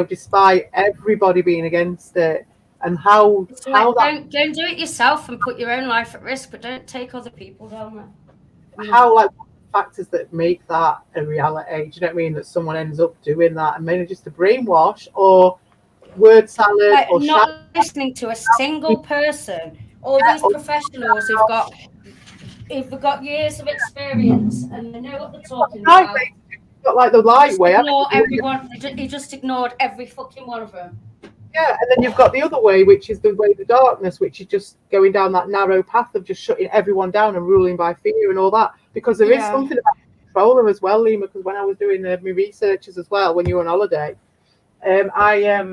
despite everybody being against it, and how don't do it yourself and put your own life at risk, but don't take other people down there. How like factors that make that a reality? Do you know what I mean? That someone ends up doing that, and maybe just a brainwash or word salad or not listening to a single person. All these professionals who've got years of experience and they know what they're talking about. Got like the light way. Everyone. He just ignored every fucking one of them. Yeah, and then you've got the other way, which is the way of the darkness, which is just going down that narrow path of just shutting everyone down and ruling by fear and all that. Because there is something about controller as well, Lima. Because when I was doing my researches as well, when you were on holiday, I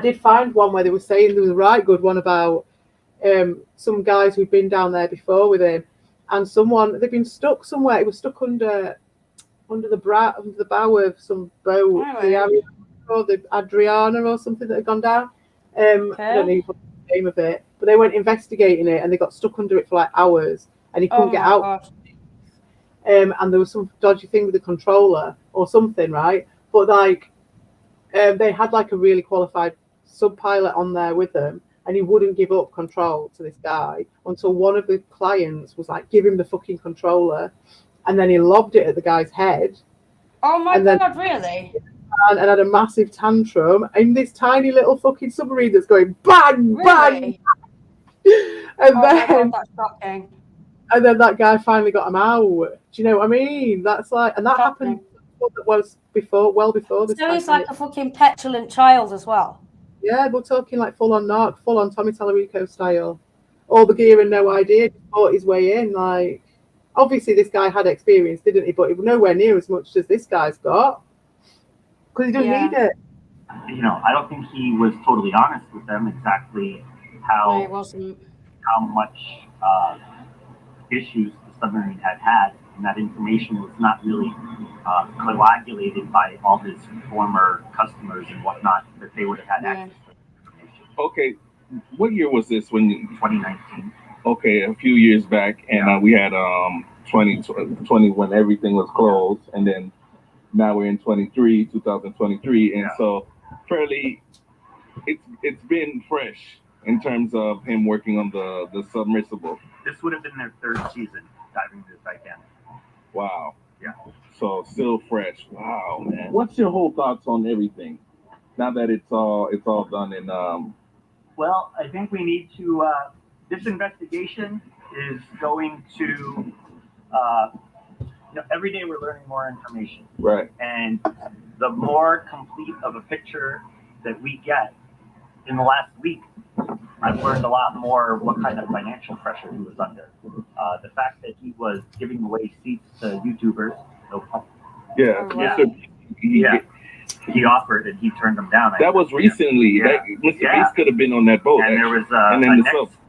did find one where they were saying there was a right good one about some guys who'd been down there before with him, and they'd been stuck somewhere. It was stuck under the bow of some boat, the Adriana or something that had gone down. I don't know the name of it, but they went investigating it and they got stuck under it for like hours and he couldn't get out. And there was some dodgy thing with the controller or something, right? But like they had like a really qualified sub-pilot on there with them, and he wouldn't give up control to this guy until one of the clients was like, give him the fucking controller, and then he lobbed it at the guy's head. Oh my God, really? And had a massive tantrum in this tiny little fucking submarine that's going bang, bang. And then that's shocking. And then that guy finally got him out. Do you know what I mean? That's like, and that happened well before this. So he's like a fucking petulant child as well. Yeah, we're talking like full on Tommy Tallarico style. All the gear and no idea, just bought his way in. Like, obviously this guy had experience, didn't he? But it was nowhere near as much as this guy's got. Because he doesn't need it. I don't think he was totally honest with them exactly how much issues the submarine had, and that information was not really coagulated by all his former customers and whatnot, that they would have had access to information. Okay, what year was this? 2019. Okay, a few years back, and we had 2020 when everything was closed, and then now we're in 2023, and so fairly, it's been fresh in terms of him working on the submersible. This would have been their third season diving the Titanic. Wow. Yeah. So still fresh. Wow, man. What's your whole thoughts on everything now that it's all done in? Well, I think we need to. This investigation is going to. Every day we're learning more information. Right. And the more complete of a picture that we get in the last week, I've learned a lot more what kind of financial pressure he was under. The fact that he was giving away seats to YouTubers. He offered and he turned them down. That was recently. Mr. Beast could have been on that boat. And there was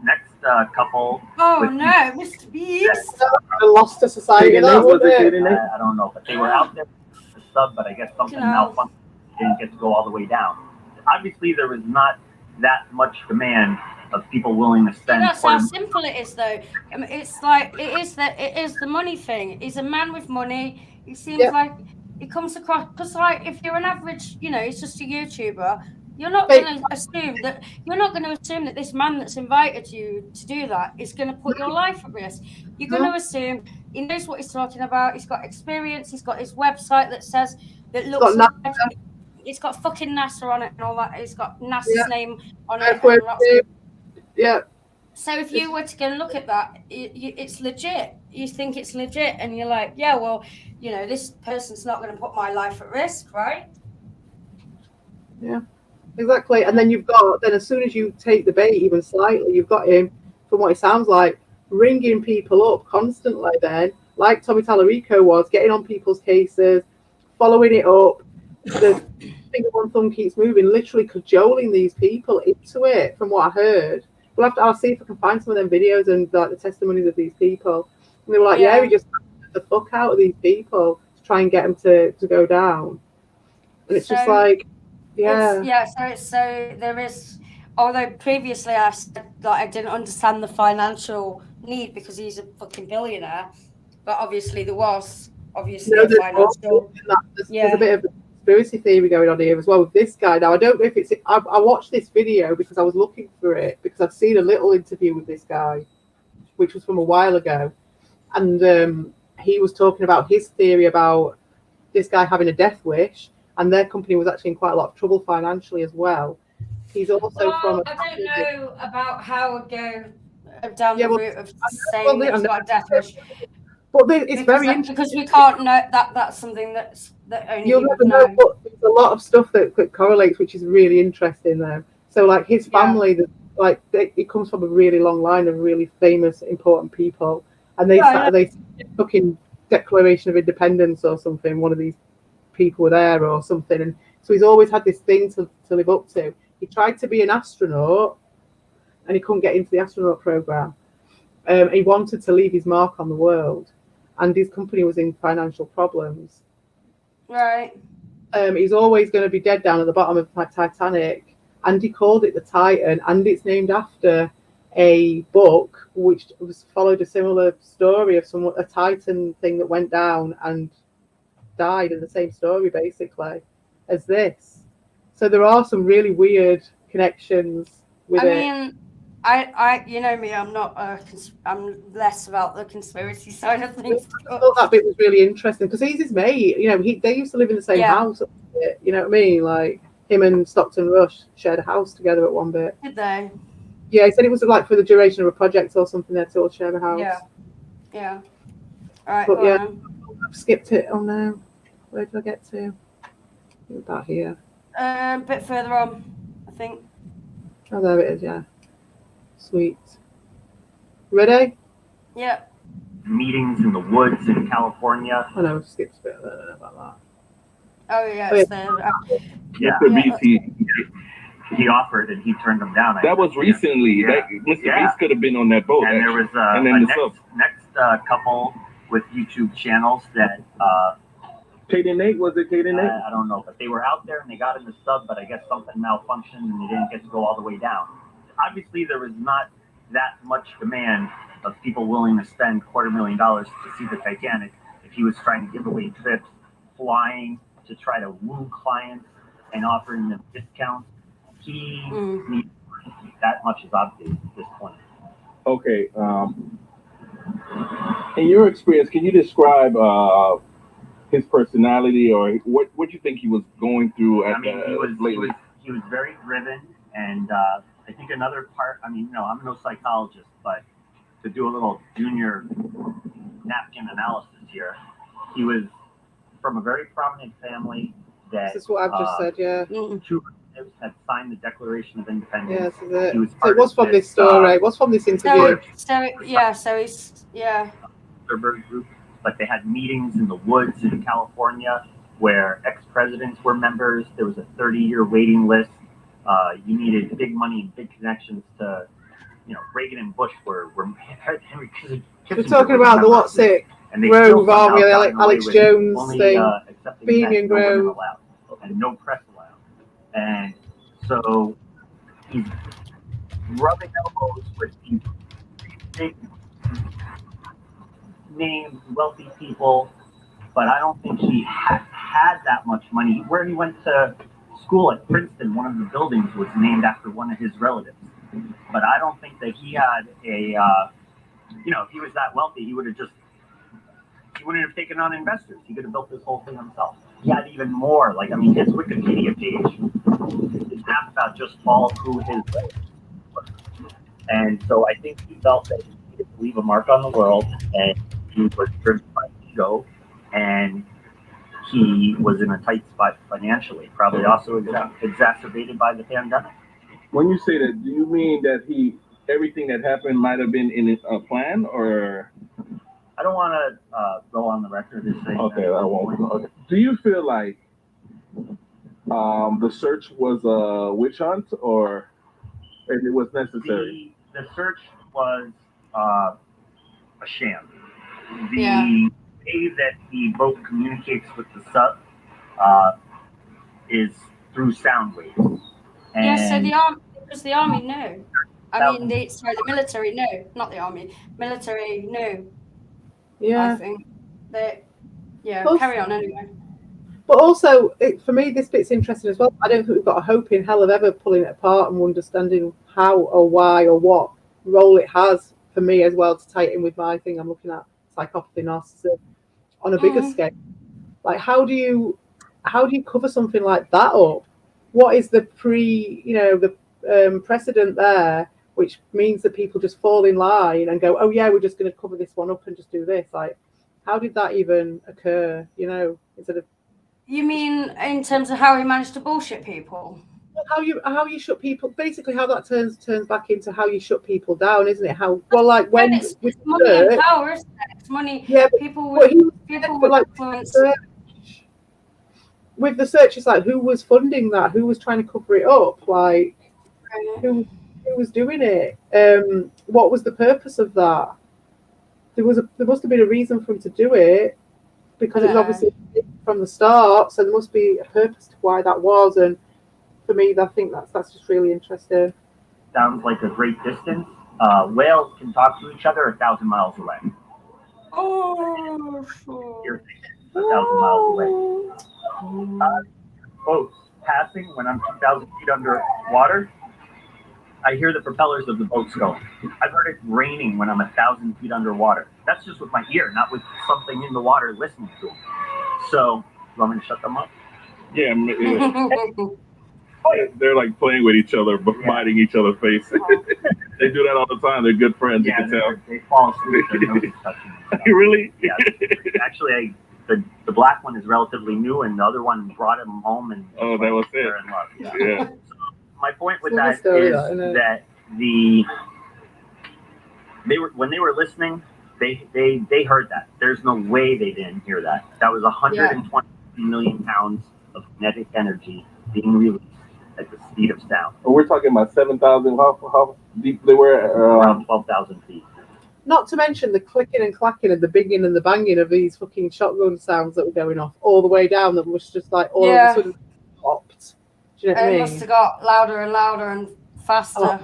next couple. Oh no, Mr. Beast! Lost to society. I don't know, but they were out there with the sub, but I guess something malfunctioned. Didn't get to go all the way down. Obviously, there was not that much demand of people willing to spend. That's how simple it is, though. I mean, it's like it is the money thing. He's a man with money. He seems like it comes across because, like, if you're an average, he's just a YouTuber. You're not going to assume that this man that's invited you to do that is going to put your life at risk. You're going to assume he knows what he's talking about. He's got experience. He's got his website that looks like it's got fucking NASA on it and all that. It's got NASA's name on it. Yeah. So if you were to go and look at that, it's legit. You think it's legit, and you're like, yeah, well, this person's not going to put my life at risk, right? Yeah. Exactly, and then as soon as you take the bait even slightly, you've got him, from what it sounds like, ringing people up constantly then, like Tommy Tallarico was, getting on people's cases, following it up. The finger one thumb keeps moving, literally cajoling these people into it. From what I heard, I'll see if I can find some of them videos and like the testimonies of these people. And they were like, yeah, we just the fuck out of these people to try and get them to go down. And it's just like, so there is, although previously I said that I didn't understand the financial need because he's a fucking billionaire, but obviously there was there's a bit of a conspiracy theory going on here as well with this guy. Now I don't know if it's I watched this video because I was looking for it because I've seen a little interview with this guy, which was from a while ago, and he was talking about his theory about this guy having a death wish, and their company was actually in quite a lot of trouble financially as well. He's also from. I don't know about how it go down the route of saying it's got a death wish. But it's very interesting because we can't know that's something that only you'll never know. But there's a lot of stuff that correlates, which is really interesting there. So like his family, it comes from a really long line of really famous, important people, and they fucking Declaration of Independence or something. One of these people were there or something, and so he's always had this thing to live up to. He tried to be an astronaut, and he couldn't get into the astronaut program. He wanted to leave his mark on the world, and his company was in financial problems. Right. He's always going to be dead down at the bottom of Titanic, and he called it the Titan, and it's named after a book which followed a similar story of a Titan thing that went down and died in the same story basically as this. So there are some really weird connections with it. I mean, I you know me, I'm not I'm less about the conspiracy side of things. I thought that bit was really interesting because he's his mate. You know, they used to live in the same house. You know what I mean? Like him and Stockton Rush shared a house together at one bit. Did they? Yeah, he said it was like for the duration of a project or something. They'd all share a house. Yeah. All right. But I've skipped it. Oh no, where did I get to? About here. A bit further on, I think. Oh, there it is. Yeah. Sweet. Ready? Yeah. Meetings in the woods in California. Oh no, skipped a bit about that. Oh yeah. Mr. Beast, he offered and he turned them down. That was recently. Mr. Beast could have been on that boat. And there was a next couple with YouTube channels that. Kate and Nate, was it Kate and Nate? I don't know, but they were out there and they got in the sub, but I guess something malfunctioned and they didn't get to go all the way down. Obviously, there was not that much demand of people willing to spend $250,000 to see the Titanic if he was trying to give away trips, flying to try to woo clients and offering them discounts. He needs money. That much is obvious at this point. Okay. In your experience, can you describe his personality or what you think he was going through he was very driven, and I think another part, I'm no psychologist, but to do a little junior napkin analysis here, he was from a very prominent family that this is what I've just said, yeah. Two relatives had signed the Declaration of Independence. Yeah, this is it. So it was from this story, it was from this interview. So he's group. But they had meetings in the woods in California where ex-presidents were members. There was a 30-year waiting list. You needed big money and big connections to, Reagan and Bush were Henry Kissinger. We're talking about the what's it? Grove Army, Alex Jones thing, Bohemian Grove. And no press allowed. And so he's rubbing elbows with these big named wealthy people, but I don't think he had that much money. Where he went to school at Princeton, one of the buildings was named after one of his relatives. But I don't think that he had if he was that wealthy, he wouldn't have taken on investors. He could have built this whole thing himself. He had even more. His Wikipedia page is half about just all who his relatives were. And so I think he felt that he needed to leave a mark on the world, and he was driven by ego, and he was in a tight spot financially, probably also exacerbated by the pandemic. When you say that, do you mean that everything that happened might have been in a plan, or? I don't want to go on the record as saying Okay, that. I won't. Okay. Do you feel like the search was a witch hunt, or it was necessary? The search was a sham. The way that the boat communicates with the sub is through sound waves. And yeah, so the army knew. I mean, the military knew, not the army. Military knew. Yeah. I think that. Yeah, Plus, carry on anyway. But also, for me, this bit's interesting as well. I don't think we've got a hope in hell of ever pulling it apart and understanding how or why or what role it has for me as well to tie it in with my thing. I'm looking at psychopathy, narcissism on a bigger scale. Like, how do you cover something like that up? What is the precedent there, which means that people just fall in line and go, oh yeah, we're just going to cover this one up and just do this? Like, how did that even occur? Instead of. You mean in terms of how he managed to bullshit people? How you shut people, basically how that turns back into how you shut people down, isn't it? How well, like when it's money and power, isn't it? It's money. Yeah, people with influence. With the search, it's like, who was funding that? Who was trying to cover it up? Like, who was doing it? What was the purpose of that? There must have been a reason for him to do it, because it's obviously from the start. So there must be a purpose to why that was. And for me, I think that's just really interesting. Sounds like a great distance. Whales can talk to each other 1,000 miles away. Oh, sure. 1,000 miles away. Boats passing when I'm 2,000 feet underwater. I hear the propellers of the boats going. I've heard it raining when I'm 1,000 feet underwater. That's just with my ear, not with something in the water listening to them. So, you want me to shut them up? Yeah. They're like playing with each other, but biting each other's face. They do that all the time. They're good friends, you can tell. They fall asleep. Nobody's touching them. Really? Yeah. Actually, the black one is relatively new, and the other one brought him home, and that was it. They're in love. Yeah. So my point with that is that when they were listening, they heard that. There's no way they didn't hear that. That was 120 million pounds of kinetic energy being released at the speed of sound. We're talking about 7,000. How deep they were? Around 12,000 feet. Not to mention the clicking and clacking and the binging and the banging of these fucking shotgun sounds that were going off all the way down. That was just like all of a sudden popped. Do you know what I mean? It must have got louder and louder and faster. Oh,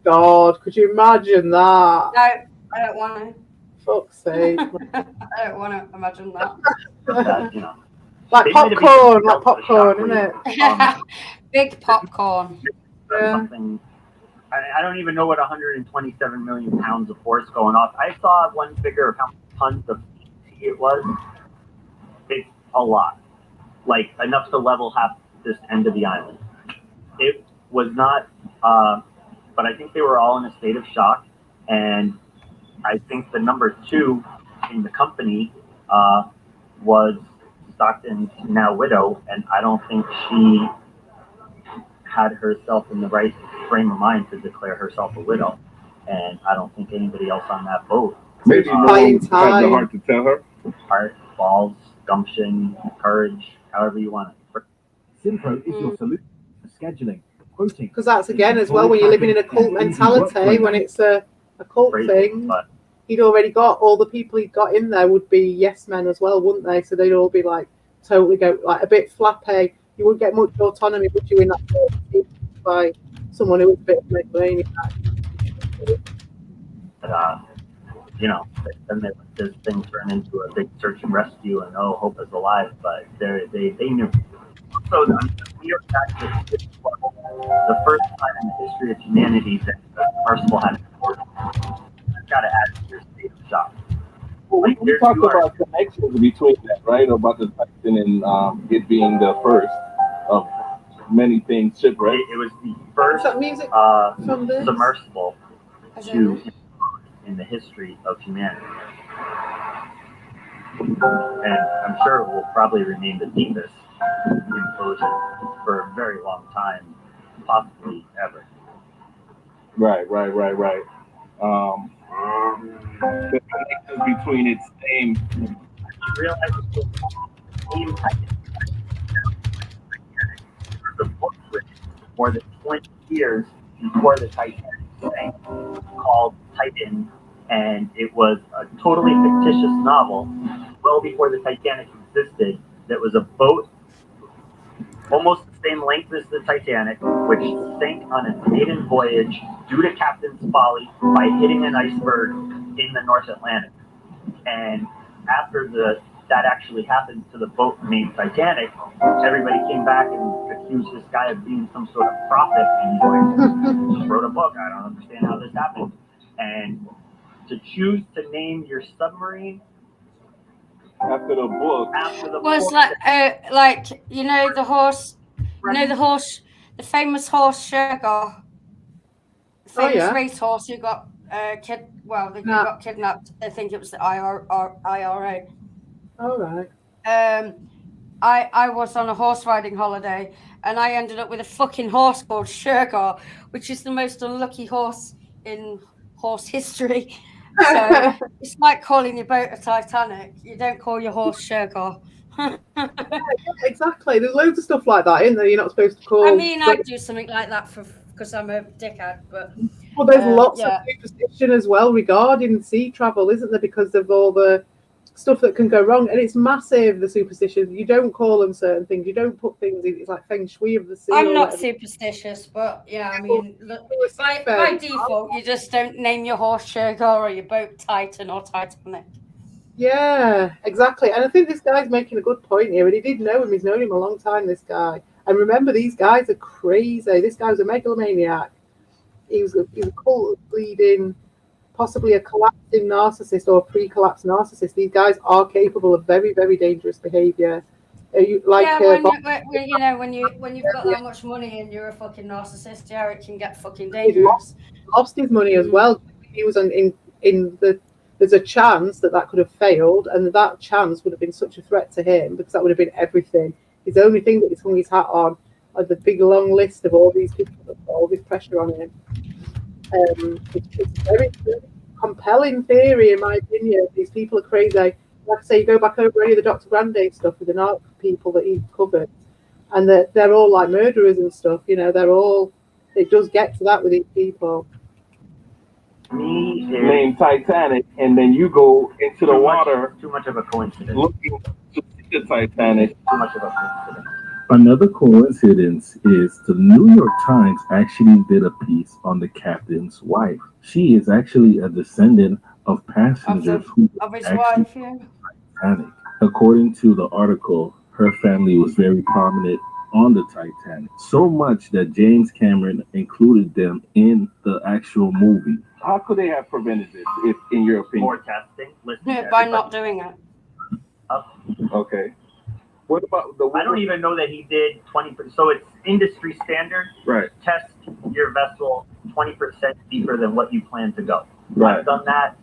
God, could you imagine that? No, I don't want to. Fuck's sake. I don't want to imagine that. Like popcorn, isn't it? Big popcorn. Something. I don't even know what 127 million pounds of force going off. I saw one figure of how many tons of PT it was. It's a lot. Like enough to level half this end of the island. It was not, but I think they were all in a state of shock. And I think the number 2 in the company was Stockton's now widow, and I don't think she had herself in the right frame of mind to declare herself a widow. And I don't think anybody else on that boat. Maybe no one had the heart to tell her. Heart, balls, gumption, courage, however you want it. Simpro is your solution for scheduling, quoting. Because that's again as well when you're living in a cult mentality, when it's a cult thing. He'd already got all the people he'd got in there would be yes men as well, wouldn't they? So they'd all be like totally go like a bit flappy. You wouldn't get much autonomy, would you, in that by someone who was a bit of a maniac. But then this thing turned into a big search and rescue, and Hope is alive. But they knew. So the New York Times is the first time in the history of humanity that Percival had a report. I've got to add to your state of shock. Well, we talked about connections between that, right? About the Titan and it being the first of many things shipwrecked. It was the first submersible in the history of humanity. And I'm sure it will probably remain the deepest implosion for a very long time, possibly ever. Right. The connections between its name. You realize it's the same Titanic. The book written more than 20 years before the Titanic sank, called Titan, and it was a totally fictitious novel well before the Titanic existed. That was a boat almost the same length as the Titanic, which sank on its maiden voyage due to captain's folly by hitting an iceberg in the North Atlantic. And after that actually happened to the boat named Titanic, everybody came back and accused this guy of being some sort of prophet, and he just wrote a book. I don't understand how this happened. And to choose to name your submarine After the book. Was like you know the horse, the famous horse Shergar, the famous racehorse who got got kidnapped. I think it was the IRA. All right. I was on a horse riding holiday, and I ended up with a fucking horse called Shergar, which is the most unlucky horse in horse history. So it's like calling your boat a Titanic. You don't call your horse Shergar. Exactly. There's loads of stuff like that, isn't there? You're not supposed to call. I mean, I'd do something like that because I'm a dickhead, but well, there's lots of superstition as well regarding sea travel, isn't there? Because of all the stuff that can go wrong, and it's massive. The superstition. You don't call them certain things. You don't put things in. It's like feng shui of the sea. I'm not superstitious, but yeah, I mean, by default, you just don't name your horse Shergar or your boat Titan or Titanic. Yeah, exactly. And I think this guy's making a good point here, and he did know him. He's known him a long time, this guy. And remember, these guys are crazy. This guy was a megalomaniac. He was a cult leading, possibly a collapsing narcissist or a pre-collapsed narcissist. These guys are capable of very, very dangerous behavior. When you've got that much money and you're a fucking narcissist, yeah, it can get fucking dangerous. He lost his money as well. He was there's a chance that could have failed, and that chance would have been such a threat to him because that would have been everything. His only thing that he's hung his hat on are the big long list of all these people that put all this pressure on him. It's a very, very compelling theory, in my opinion. These people are crazy. Like I say, you go back over any of the Dr. Grande stuff with the narc people that he covered, and they're all like murderers and stuff. You know, it does get to that with these people. Named Titanic, and then you go into the water. Too much of a coincidence. Looking to see the Titanic. Too much of a coincidence. Another coincidence is the New York Times actually did a piece on the captain's wife. She is actually a descendant of passengers who actually Titanic. According to the article, her family was very prominent on the Titanic, so much that James Cameron included them in the actual movie. How could they have prevented this, if, in your opinion? More testing. By not doing it. Okay. What about I don't even know that he did 20%. So it's industry standard. Right. Test your vessel 20% deeper than what you plan to go. Right. I've done that.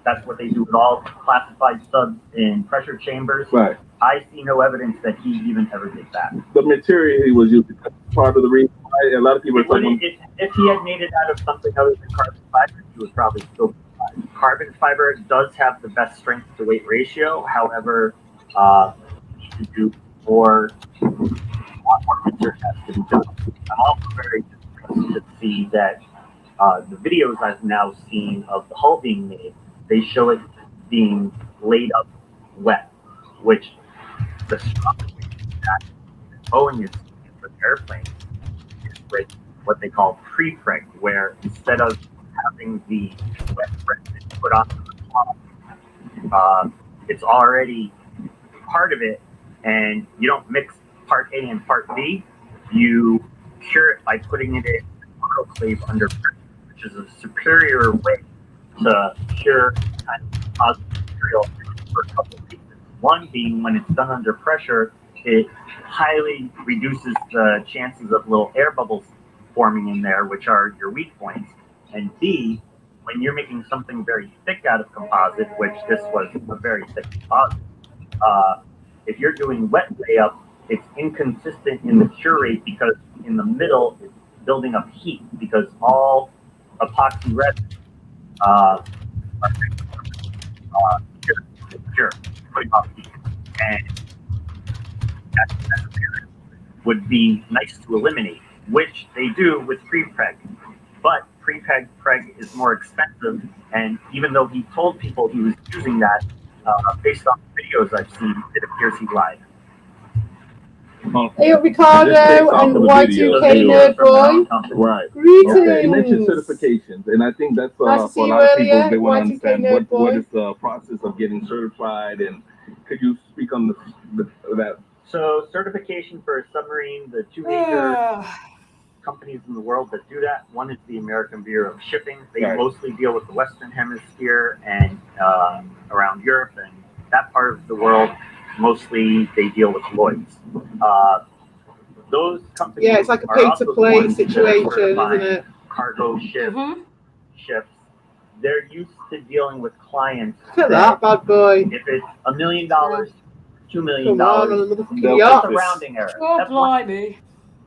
That's what they do with all classified subs in pressure chambers. Right. I see no evidence that he even ever did that. The material he was using, part of the reason why a lot of people are talking. If he had made it out of something other than carbon fiber, he would probably still be fine. Carbon fiber does have the best strength to weight ratio. However, you need to do a lot more research has to be done. I'm also very disappointed to see that the videos I've now seen of the hull being made, they show it being laid up wet, which the strongest way to do that Boeing is with airplanes is with what they call pre-preg, where instead of having the wet resin put onto the top, it's already part of it, and you don't mix part A and part B. You cure it by putting it in autoclave under pressure, which is a superior way to cure kind of positive material for a couple of reasons. One being, when it's done under pressure, it highly reduces the chances of little air bubbles forming in there, which are your weak points. And B, when you're making something very thick out of composite, which this was a very thick composite, if you're doing wet layup, it's inconsistent in the cure rate because in the middle it's building up heat because all epoxy resin Sure, putting off heat. And that would be nice to eliminate, which they do with pre-preg. But pre-preg is more expensive, and even though he told people he was using that, based on videos I've seen, it appears he lied. Hey, Ricardo and Y2K Nerd Boy. Right. Greetings. Okay. You mentioned certifications, and I think that's Nice to see for a you lot of people. earlier, They want to Y2K understand Nerd Boy. what is the process of getting certified, and could you speak on that? So certification for a submarine, the two major companies in the world that do that, one is the American Bureau of Shipping. They mostly deal with the Western Hemisphere and around Europe and that part of the world. Mostly they deal with Lloyd's. Those companies, it's like a pay-to-play situation, isn't it? Cargo ships. They're used to dealing with clients. Look at that bad boy. If it's $1 million, $2 million, that's a rounding error. Oh, blimey.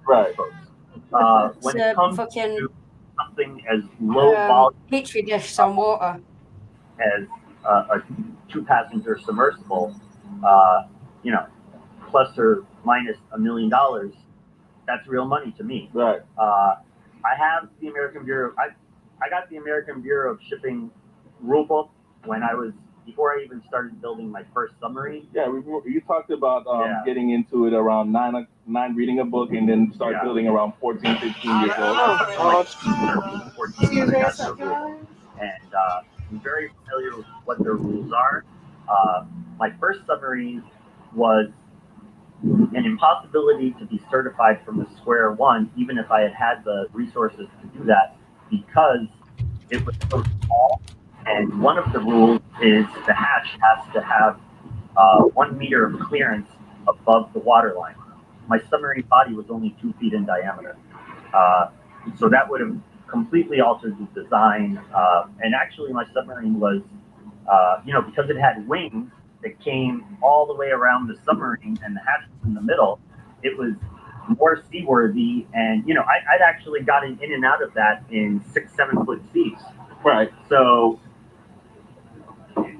Right. When it comes to something as low volume petri dish on water as a 2-passenger submersible, plus or minus $1 million, that's real money to me. Right. I have the American Bureau. I got the American Bureau of Shipping rule book before I even started building my first submarine. Yeah, you talked about getting into it around 9, reading a book, and then start building around 14, 15 years old. And I'm very familiar with what their rules are. My first submarine was an impossibility to be certified from the square one, even if I had the resources to do that, because it was so small. And one of the rules is the hatch has to have 1 meter of clearance above the water line. My submarine body was only 2 feet in diameter. So that would have completely altered the design. And actually my submarine was, because it had wings that came all the way around the submarine and the hatch was in the middle, it was more seaworthy. And, I'd actually gotten in and out of that in 6-7 foot seas. Right. So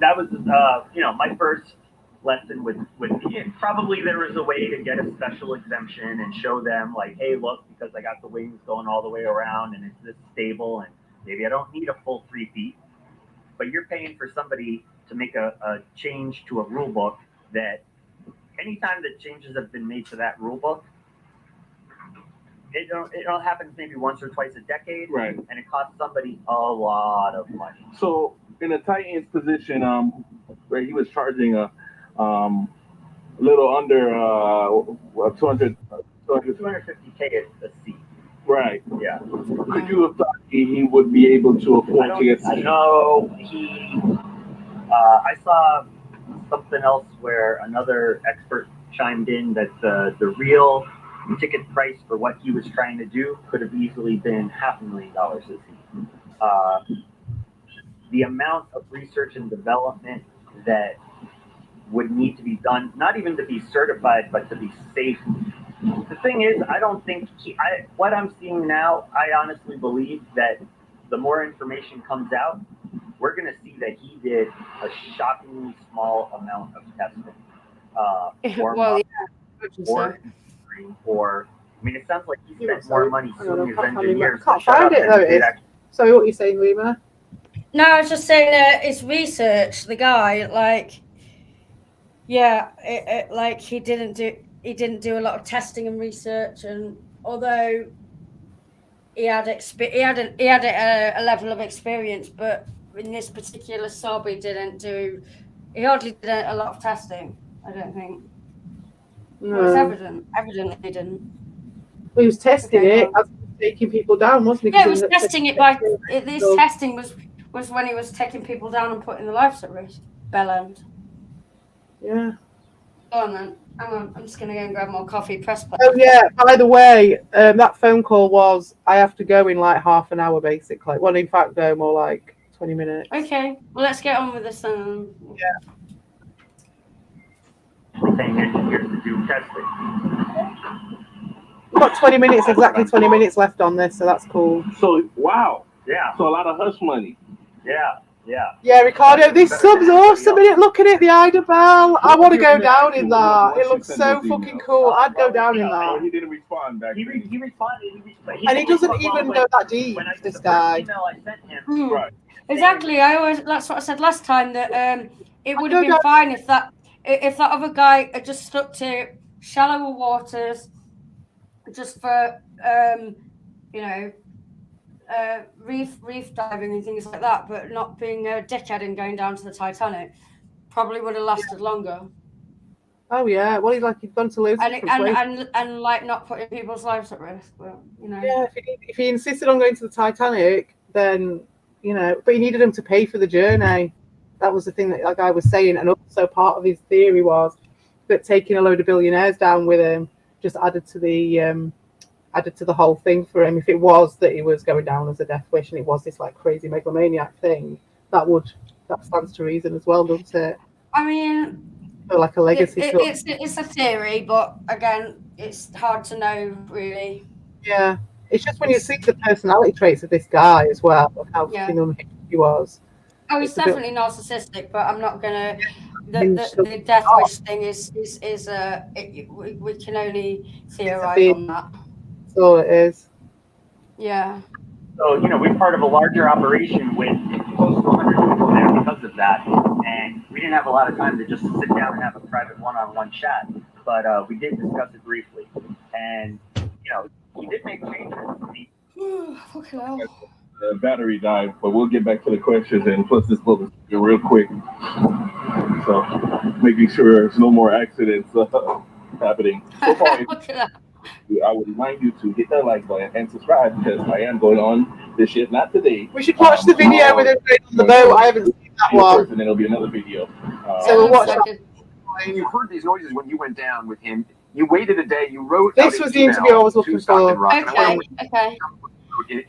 that was, my first lesson with probably there was a way to get a special exemption and show them like, hey, look, because I got the wings going all the way around and it's this stable and maybe I don't need a full 3 feet, but you're paying for somebody to make a change to a rule book that anytime that changes have been made to that rule book, it happens maybe once or twice a decade, right? And it costs somebody a lot of money. So in a tight end's position, where he was charging a little under 250K a seat. Right. Yeah. Could you have thought he would be able to afford to get? I know I saw something else where another expert chimed in that the real ticket price for what he was trying to do could have easily been $500,000 a seat. The amount of research and development that would need to be done, not even to be certified, but to be safe. The thing is, I don't think what I'm seeing now, I honestly believe that the more information comes out, we're going to see that he did a shockingly small amount of testing. It sounds like he spent more money suing his engineers. I can't find it, though. It is. Sorry, what are you saying, Lima? No, I was just saying that his research, the guy, he didn't do a lot of testing and research, and although he had a level of experience, but in this particular sub, he hardly did a lot of testing. I don't think. No. Well, it's evidently he didn't. Well, he was testing it as taking people down, wasn't he? Yeah, he was testing it by this testing was when he was taking people down and putting their lives at risk. Bell end. Yeah. Go on then. Hang on, I'm just going to go and grab more coffee. Press play. Oh, yeah. By the way, that phone call was, I have to go in like half an hour, basically. Well, in fact, no, more like 20 minutes. Okay. Well, let's get on with this then. Yeah. Paying engineers to do testing. We've got 20 minutes, exactly 20 minutes left on this, so that's cool. So, wow. Yeah. So a lot of hush money. Yeah. Yeah. Yeah, Ricardo, this sub's awesome, isn't it? Look at it, the Idabel. I want to go down in that. It looks so fucking cool. I'd go down in that. He didn't respond back. He responded. And he doesn't even go that deep, this guy. Email I sent him. Right. Exactly. That's what I said last time, that it would have been fine if that other guy had just stuck to shallower waters, just for reef diving and things like that, but not being a dickhead and going down to the Titanic. Probably would have lasted longer. Oh yeah, well he'd gone to loads of different places. And like not putting people's lives at risk, but Yeah, if he insisted on going to the Titanic, then but he needed him to pay for the journey. That was the thing that guy was saying, and also part of his theory was that taking a load of billionaires down with him just added to the whole thing for him. If it was that he was going down as a death wish and it was this like crazy megalomaniac thing, that stands to reason as well, doesn't it? I mean, or like a legacy. It's a theory, but again, it's hard to know really. Yeah, it's just when you see the personality traits of this guy as well, of how unhinged he was. Oh, he's definitely narcissistic, but I'm not gonna. The death wish thing is we can only theorize on that. That's all it is. Yeah. So we're part of a larger operation with close to 100 people there because of that, and we didn't have a lot of time to just sit down and have a private one-on-one chat, but we did discuss it briefly, and he did make changes. Fucking hell. The battery died, but we'll get back to the questions, and plus this book is real quick, so making sure there's no more accidents happening. So far, I would remind you to hit that like button and subscribe, because I am going on this shit, not today. We should watch the video with him on the boat. I haven't seen that one. And then it'll be another video. So we'll watch that. And you heard these noises when you went down with him. You waited a day. You wrote. This was the interview I was looking for. Okay.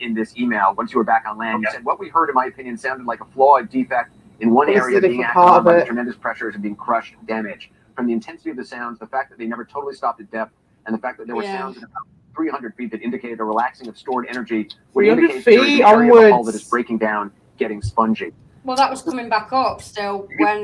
In this email, once you were back on land, you said, what we heard, in my opinion, sounded like a flaw, a defect in one area being acted on by the tremendous pressures and being crushed, damaged. From the intensity of the sounds, the fact that they never totally stopped at depth, and the fact that there were sounds at about 300 feet that indicated a relaxing of stored energy, would indicate there is an area of the hull that is breaking down, getting spongy. Well, that was coming back up still when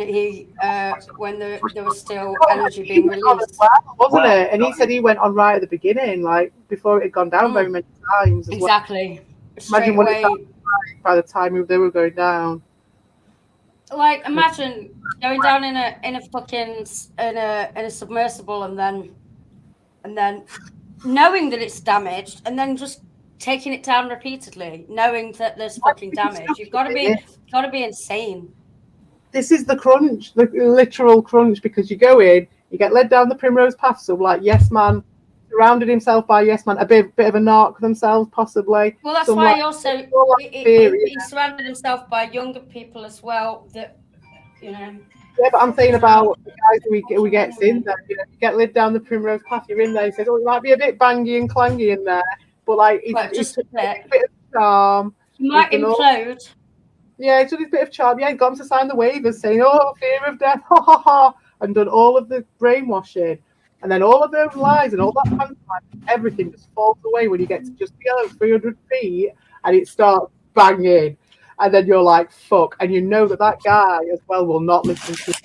when there was still energy being released, wasn't it? And he said he went on right at the beginning, like before it had gone down very many times. Exactly. Imagine what it was by the time they were going down. Like, imagine going down in a fucking in a submersible and then knowing that it's damaged and then just taking it down repeatedly, knowing that there's fucking damage. You've got to be insane. This is the crunch, the literal crunch, because you go in, you get led down the primrose path. So like, yes man, surrounded himself by yes man, a bit of a narc themselves possibly. Well, that's why he surrounded himself by younger people as well. That Yeah, but I'm saying about the guys who gets in there. You get led down the primrose path. You're in there. He says, "Oh, it might be a bit bangy and clangy in there." But like, it's a bit of charm. He might implode. Yeah, it's just a bit of charm. Yeah, he got him to sign the waivers saying, "Oh, fear of death, ha ha ha," and done all of the brainwashing, and then all of those lies and all that pantomime, everything just falls away when you get to just 300 feet and it starts banging, and then you're like, "Fuck!" And you know that guy as well will not listen to you,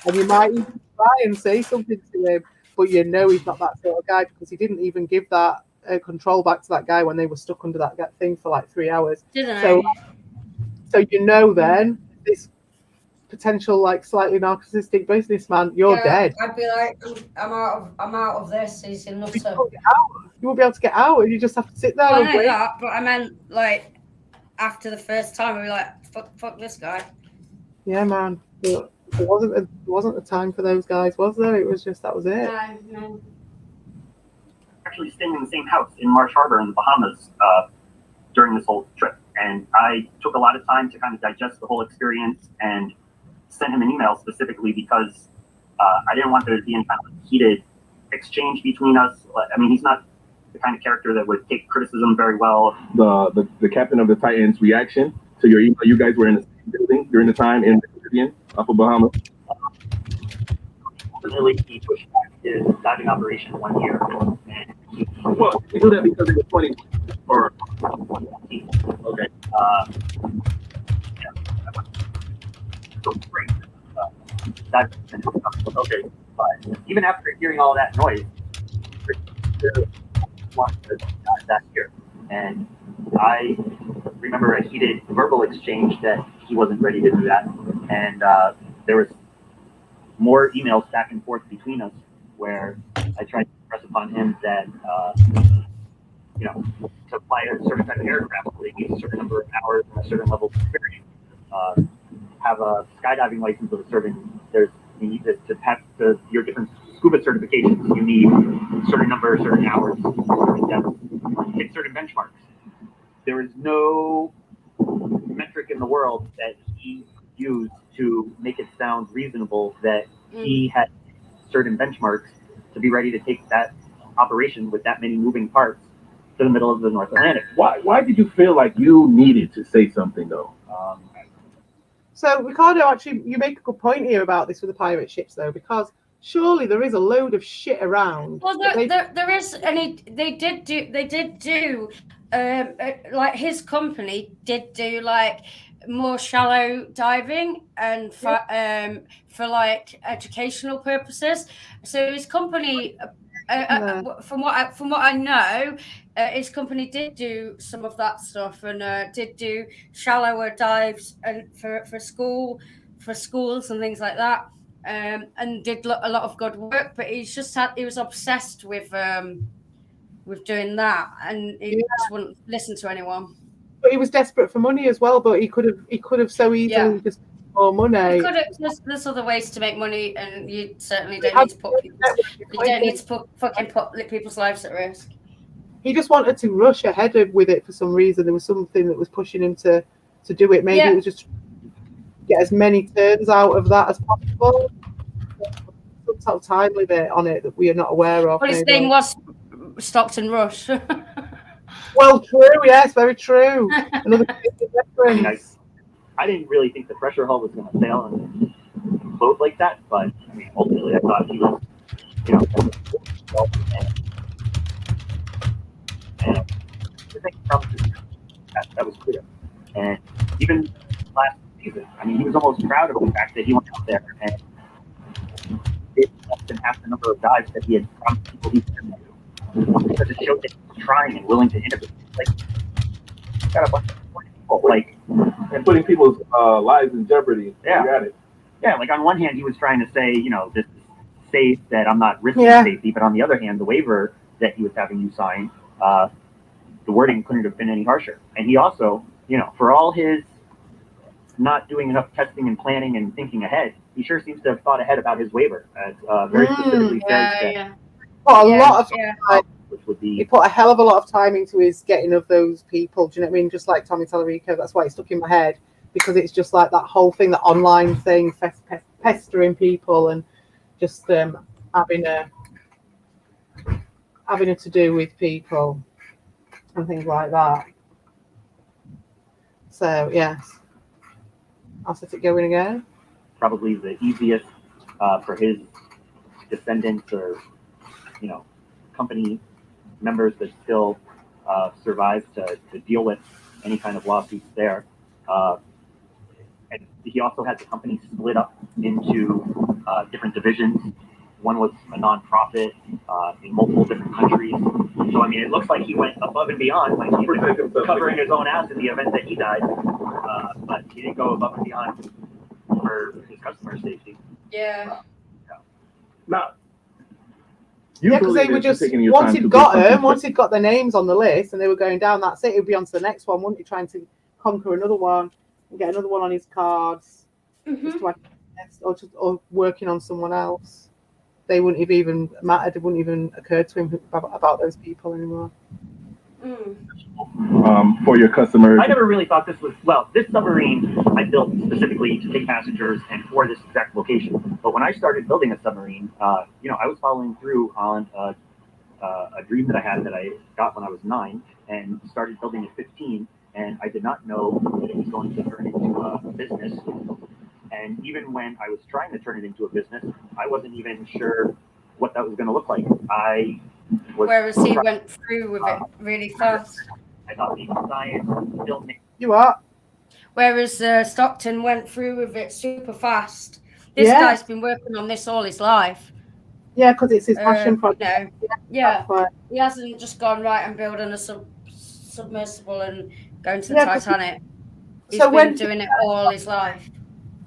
and you might even try and say something to him, but you know he's not that sort of guy because he didn't even give that control back to that guy when they were stuck under that thing for like 3 hours. So you know then this potential like slightly narcissistic businessman, you're dead. I'd be like, I'm out of this. He's a nutter. You won't be able to get out, and you just have to sit there. I know that, but I meant like after the first time, I'd be like, fuck this guy. Yeah, man. It wasn't a time for those guys, was there? It was just that was it. No. Actually staying in the same house in Marsh Harbor in the Bahamas during this whole trip. And I took a lot of time to kind of digest the whole experience and sent him an email specifically because I didn't want there to be any kind of heated exchange between us. I mean, he's not the kind of character that would take criticism very well. The captain of the Titan's reaction to your email, you guys were in the same building during the time in the Caribbean off of Bahamas? Ultimately, he pushed back his diving operation 1 year. And well, you do that because it was 20 or okay. That's okay. But even after hearing all that noise, that year, and I remember a heated verbal exchange that he wasn't ready to do that, and there was more emails back and forth between us where I tried to press upon him that to apply a certain type of aircraft, they need a certain number of hours and a certain level of experience. Have a skydiving license of a certain. You need to pass your different scuba certifications. You need a certain number, certain hours, certain depth, hit certain benchmarks. There is no metric in the world that he used to make it sound reasonable that he had certain benchmarks to be ready to take that operation with that many moving parts to the middle of the North Atlantic. Why did you feel like you needed to say something though? So Ricardo, actually, you make a good point here about this with the pirate ships, though, because surely there is a load of shit around. Well, there is, and they did do, like his company did do like more shallow diving and for like educational purposes. So his company, from what I know, his company did do some of that stuff and did do shallower dives and for schools and things like that. And did a lot of good work, but he was obsessed with doing that, and he just wouldn't listen to anyone. But he was desperate for money as well. But he could have so easily just more money. There's other ways to make money, and you certainly don't need to put people's lives at risk. He just wanted to rush ahead with it for some reason. There was something that was pushing him to do it. Maybe it was just get as many turns out of that as possible. Some sort of time limit on it that we are not aware of. Well, his name was Stockton Rush. Well, true. Yes, very true. Another reference. I didn't really think the pressure hull was going to fail and explode like that, but I mean, ultimately, I thought he was, and the thing that was clear. And even last season, I mean, he was almost proud of the fact that he went out there and did less than half the number of dives that he had promised people he could do, because it showed that he was trying and willing to innovate. Like, got a bunch of people, like, and putting people's lives in jeopardy. Yeah. You got it. Yeah, like on one hand, he was trying to say, this is safe, that I'm not risking safety, but on the other hand, the waiver that he was having you sign, the wording couldn't have been any harsher. And he also, for all his not doing enough testing and planning and thinking ahead, he sure seems to have thought ahead about his waiver. As very specifically says that. Which would be, he put a hell of a lot of time into his getting of those people. Do you know what I mean? Just like Tommy Tallarico, that's why it stuck in my head, because it's just like that whole thing, that online thing, pestering people and just having a to do with people and things like that. So yes, I'll set it going again. Probably the easiest for his descendants or company members that still survive to deal with any kind of lawsuits there. And he also had the company split up into different divisions. One was a nonprofit in multiple different countries. So, I mean, it looks like he went above and beyond, like he was covering his own ass in the event that he died. But he didn't go above and beyond for his customer safety. Yeah. Now, because they were just, once he'd got their names on the list and they were going down, that's it. He'd be on to the next one, wouldn't he? Trying to conquer another one and get another one on his cards, or working on someone else. They wouldn't have even mattered. It wouldn't even occur to him about those people anymore. For your customers, I never really thought this was, this submarine I built specifically to take passengers and for this exact location. But when I started building a submarine, I was following through on a dream that I had that I got when I was 9 and started building at 15. And I did not know that it was going to turn into a business. And even when I was trying to turn it into a business, I wasn't even sure what that was going to look like. Whereas he went through with it really fast. I thought even science, filmmaking. You are. Whereas Stockton went through with it super fast. This guy's been working on this all his life. Yeah, because it's his passion project. Yeah. He hasn't just gone right and building a submersible and going to the Titanic. He's been doing it all his life.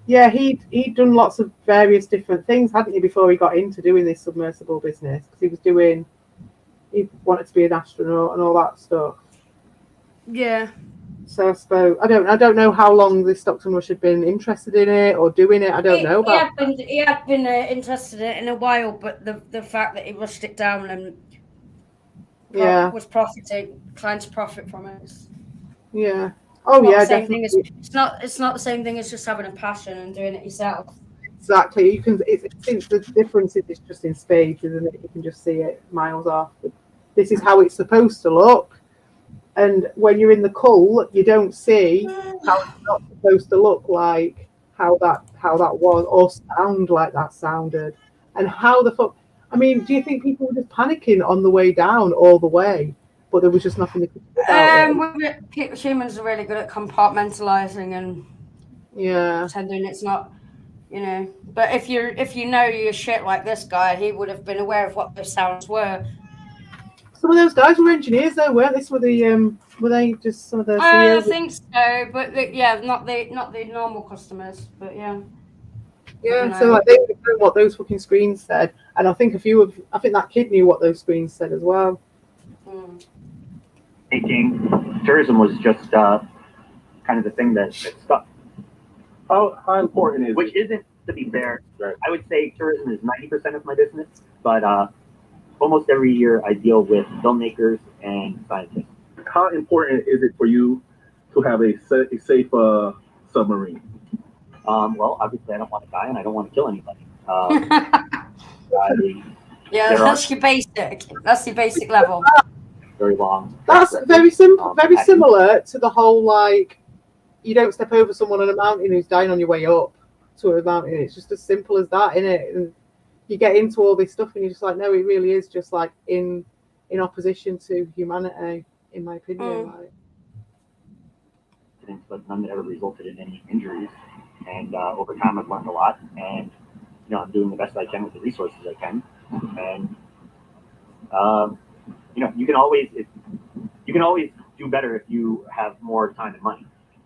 Yeah, he'd done lots of various different things, hadn't he, before he got into doing this submersible business? Because he wanted to be an astronaut and all that stuff. Yeah. So I suppose I don't know how long this Dr. Rush had been interested in it or doing it. I don't know. He had been interested in it in a while, but the fact that he rushed it down and was trying to profit from it. Yeah. Oh yeah, definitely. It's not the same thing as just having a passion and doing it yourself. Exactly. You can. It's the difference is just in spades, isn't it? You can just see it miles off. This is how it's supposed to look. And when you're in the cull, you don't see how it's not supposed to look like how that was or sound like that sounded. And how the fuck? I mean, do you think people were just panicking on the way down all the way, but there was just nothing they could do about it? Humans are really good at compartmentalizing and pretending it's not, But if you know your shit like this guy, he would have been aware of what the sounds were. Some of those guys were engineers, though, weren't they? Some of the were they just some of the CEOs? I think so, but not the normal customers, but yeah. Yeah, so like they would know what those fucking screens said, and I think that kid knew what those screens said as well. Thinking tourism was just kind of the thing that stuck. How important is Which isn't, to be fair, I would say tourism is 90% of my business, but almost every year I deal with filmmakers and scientists. How important is it for you to have a safe submarine? Well, obviously I don't want to die and I don't want to kill anybody. That's your basic. That's your basic level. Very long. That's very simple, very similar to the whole you don't step over someone on a mountain who's dying on your way up to a mountain. It's just as simple as that, isn't it? And you get into all this stuff and you're just like, no, it really is just like in opposition to humanity, in my opinion. But none that ever resulted in any injuries. And over time, I've learned a lot, and I'm doing the best I can with the resources I can. And you can always do better if you have more time and money.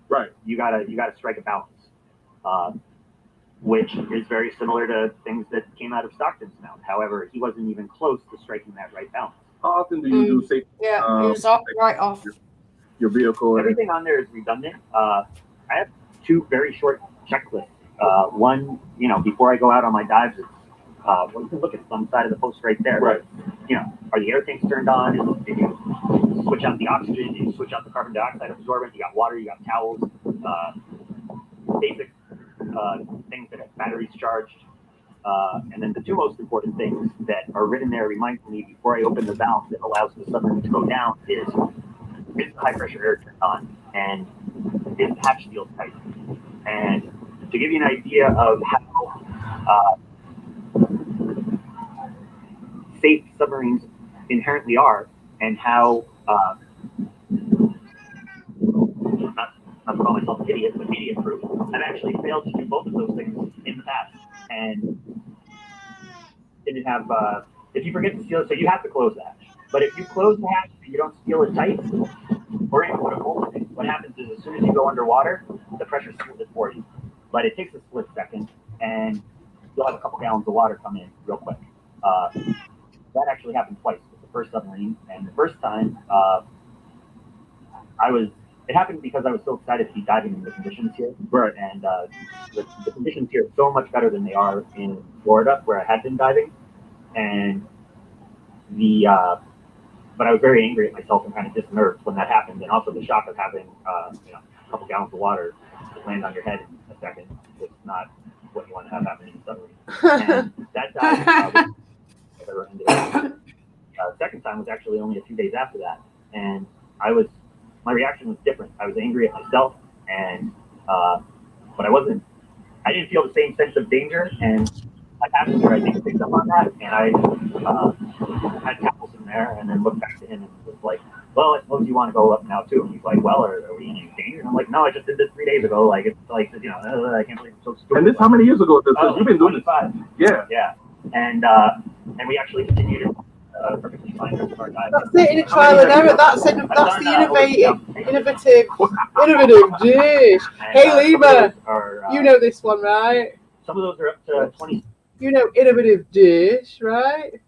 Right. You gotta strike a balance, which is very similar to things that came out of Stockton's mouth. However, he wasn't even close to striking that right balance. How often do you do safety? Yeah, he was right off your vehicle. Everything on there is redundant. I have two very short checklists. One, before I go out on my dives, it's you can look at some side of the post right there. Right. Are the air tanks turned on? Did you switch out the oxygen? Did you switch out the carbon dioxide absorbent? You got water, you got towels, basic things that have batteries charged. And then the two most important things that are written there reminding me before I open the valve that allows the submarine to go down is the high pressure air turned on and is the hatch sealed tight. And to give you an idea of how safe submarines inherently are and how not to call myself an idiot, but idiot proof, I've actually failed to do both of those things in the past and didn't have if you forget to seal it, so you have to close the hatch. But if you close the hatch and you don't seal it tight, or even put a hole in it, what happens is as soon as you go underwater, the pressure seals it for you. But it takes a split second, and you'll have a couple gallons of water come in real quick. That actually happened twice with the first submarine, and the first time it happened because I was so excited to be diving in the conditions here. Right. And the conditions here are so much better than they are in Florida, where I had been diving. And but I was very angry at myself and kind of disnerved when that happened, and also the shock of having a couple gallons of water land on your head in a second. It's not what you want to have happen in a submarine. And that dive never ended up. Second time was actually only a few days after that, and my reaction was different. I was angry at myself, and but I didn't feel the same sense of danger, and my passenger, I think, picked up on that, and I had towels in there, and then looked back to him and was like, well, I suppose you want to go up now too. And he's like, well, are we in any danger? I'm like, no, I just did this 3 days ago. Like, it's like, you know, I can't believe it's so stupid. And this, how many years ago? You've been doing 25. this. Yeah. Yeah. And we actually continued perfectly fine with our diet. That's it in a trial and error. That's the innovative dish. Hey, Lima, you know this one, right? Some of those are up to 20. You know innovative dish, right?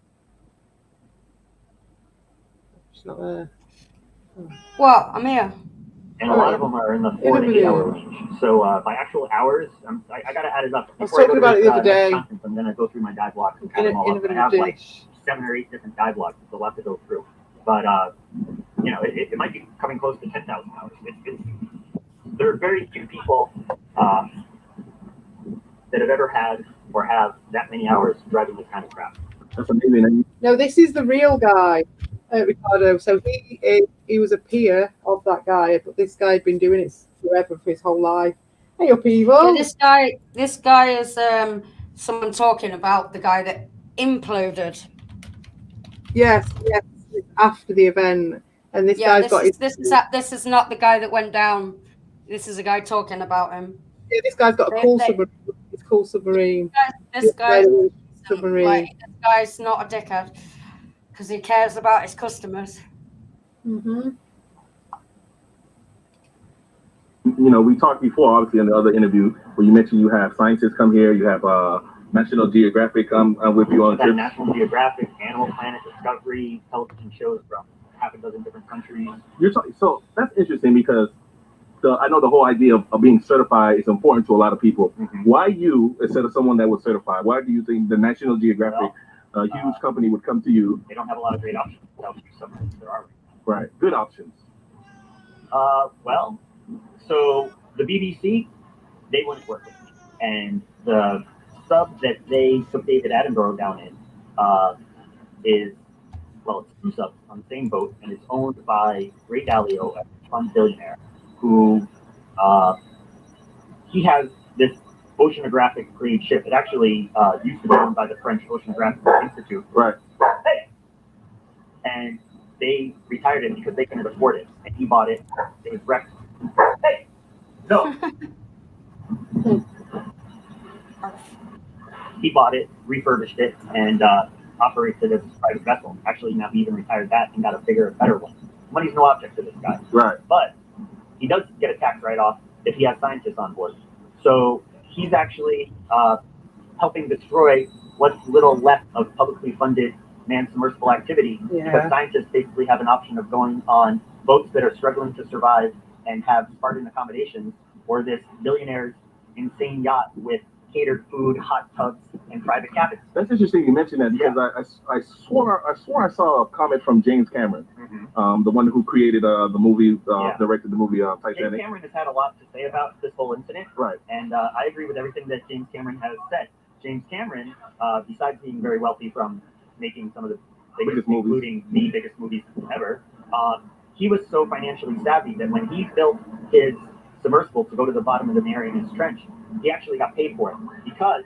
She's not there. What? I'm here. And a lot of them are in the 4 to 8 hour range. So by actual hours, I got to add it up. I was talking about it the other day. I'm going to go through my dive blocks and add them all up. I have like 7 or 8 different dive blocks, so I'll have to go through. But, you know, it might be coming close to 10,000 hours. There are very few people that have ever had or have that many hours driving this kind of craft. That's amazing. No, this is the real guy, Ricardo. So he was a peer of that guy, but this guy had been doing it forever for his whole life. Hey, up evil. Yeah, this guy is someone talking about the guy that imploded. Yes, after the event, and this guy's got this is not the guy that went down. This is a guy talking about him. Yeah, this guy's got a cool submarine. It's cool submarine. This guy's submarine. Like, this guy's not a dickhead because he cares about his customers. Mm-hmm. You know, we talked before, obviously, in the other interview, where you mentioned you have scientists come here, you have National Geographic come with you on trips. National Geographic, Animal Planet, Discovery, television shows from half a dozen different countries. So that's interesting because I know the whole idea of being certified is important to a lot of people. Mm-hmm. Why you instead of someone that was certified? Why do you think the National Geographic, huge company, would come to you? They don't have a lot of great options. There are. Right, good options. Well, so the BBC, they wouldn't work with me, and the sub that they took David Attenborough down in is, well, it's 2 subs on the same boat, and it's owned by Ray Dalio, a fund billionaire, who he has this oceanographic grade ship. It actually used to be owned by the French Oceanographic Institute. Right. And they retired it because they couldn't afford it, and he bought it. It was wrecked. Hey, no. He bought it, refurbished it, and operates it as a private vessel. Actually, now he even retired that and got a bigger, better one. Money's no object to this guy. Right. But he does get a tax write-off if he has scientists on board. So he's actually helping destroy what's little left of publicly funded manned submersible activity, because scientists basically have an option of going on boats that are struggling to survive and have Spartan accommodations, or this billionaire's insane yacht with catered food, hot tubs, and private cabins. That's interesting you mentioned that, because I swore I saw a comment from James Cameron, the one who created the movie, directed the movie Titanic. James Cameron has had a lot to say about this whole incident, right? And I agree with everything that James Cameron has said. James Cameron, besides being very wealthy from making some of the biggest movies, including the biggest movies ever, he was so financially savvy that when he built his submersible to go to the bottom of the Marianas Trench, he actually got paid for it because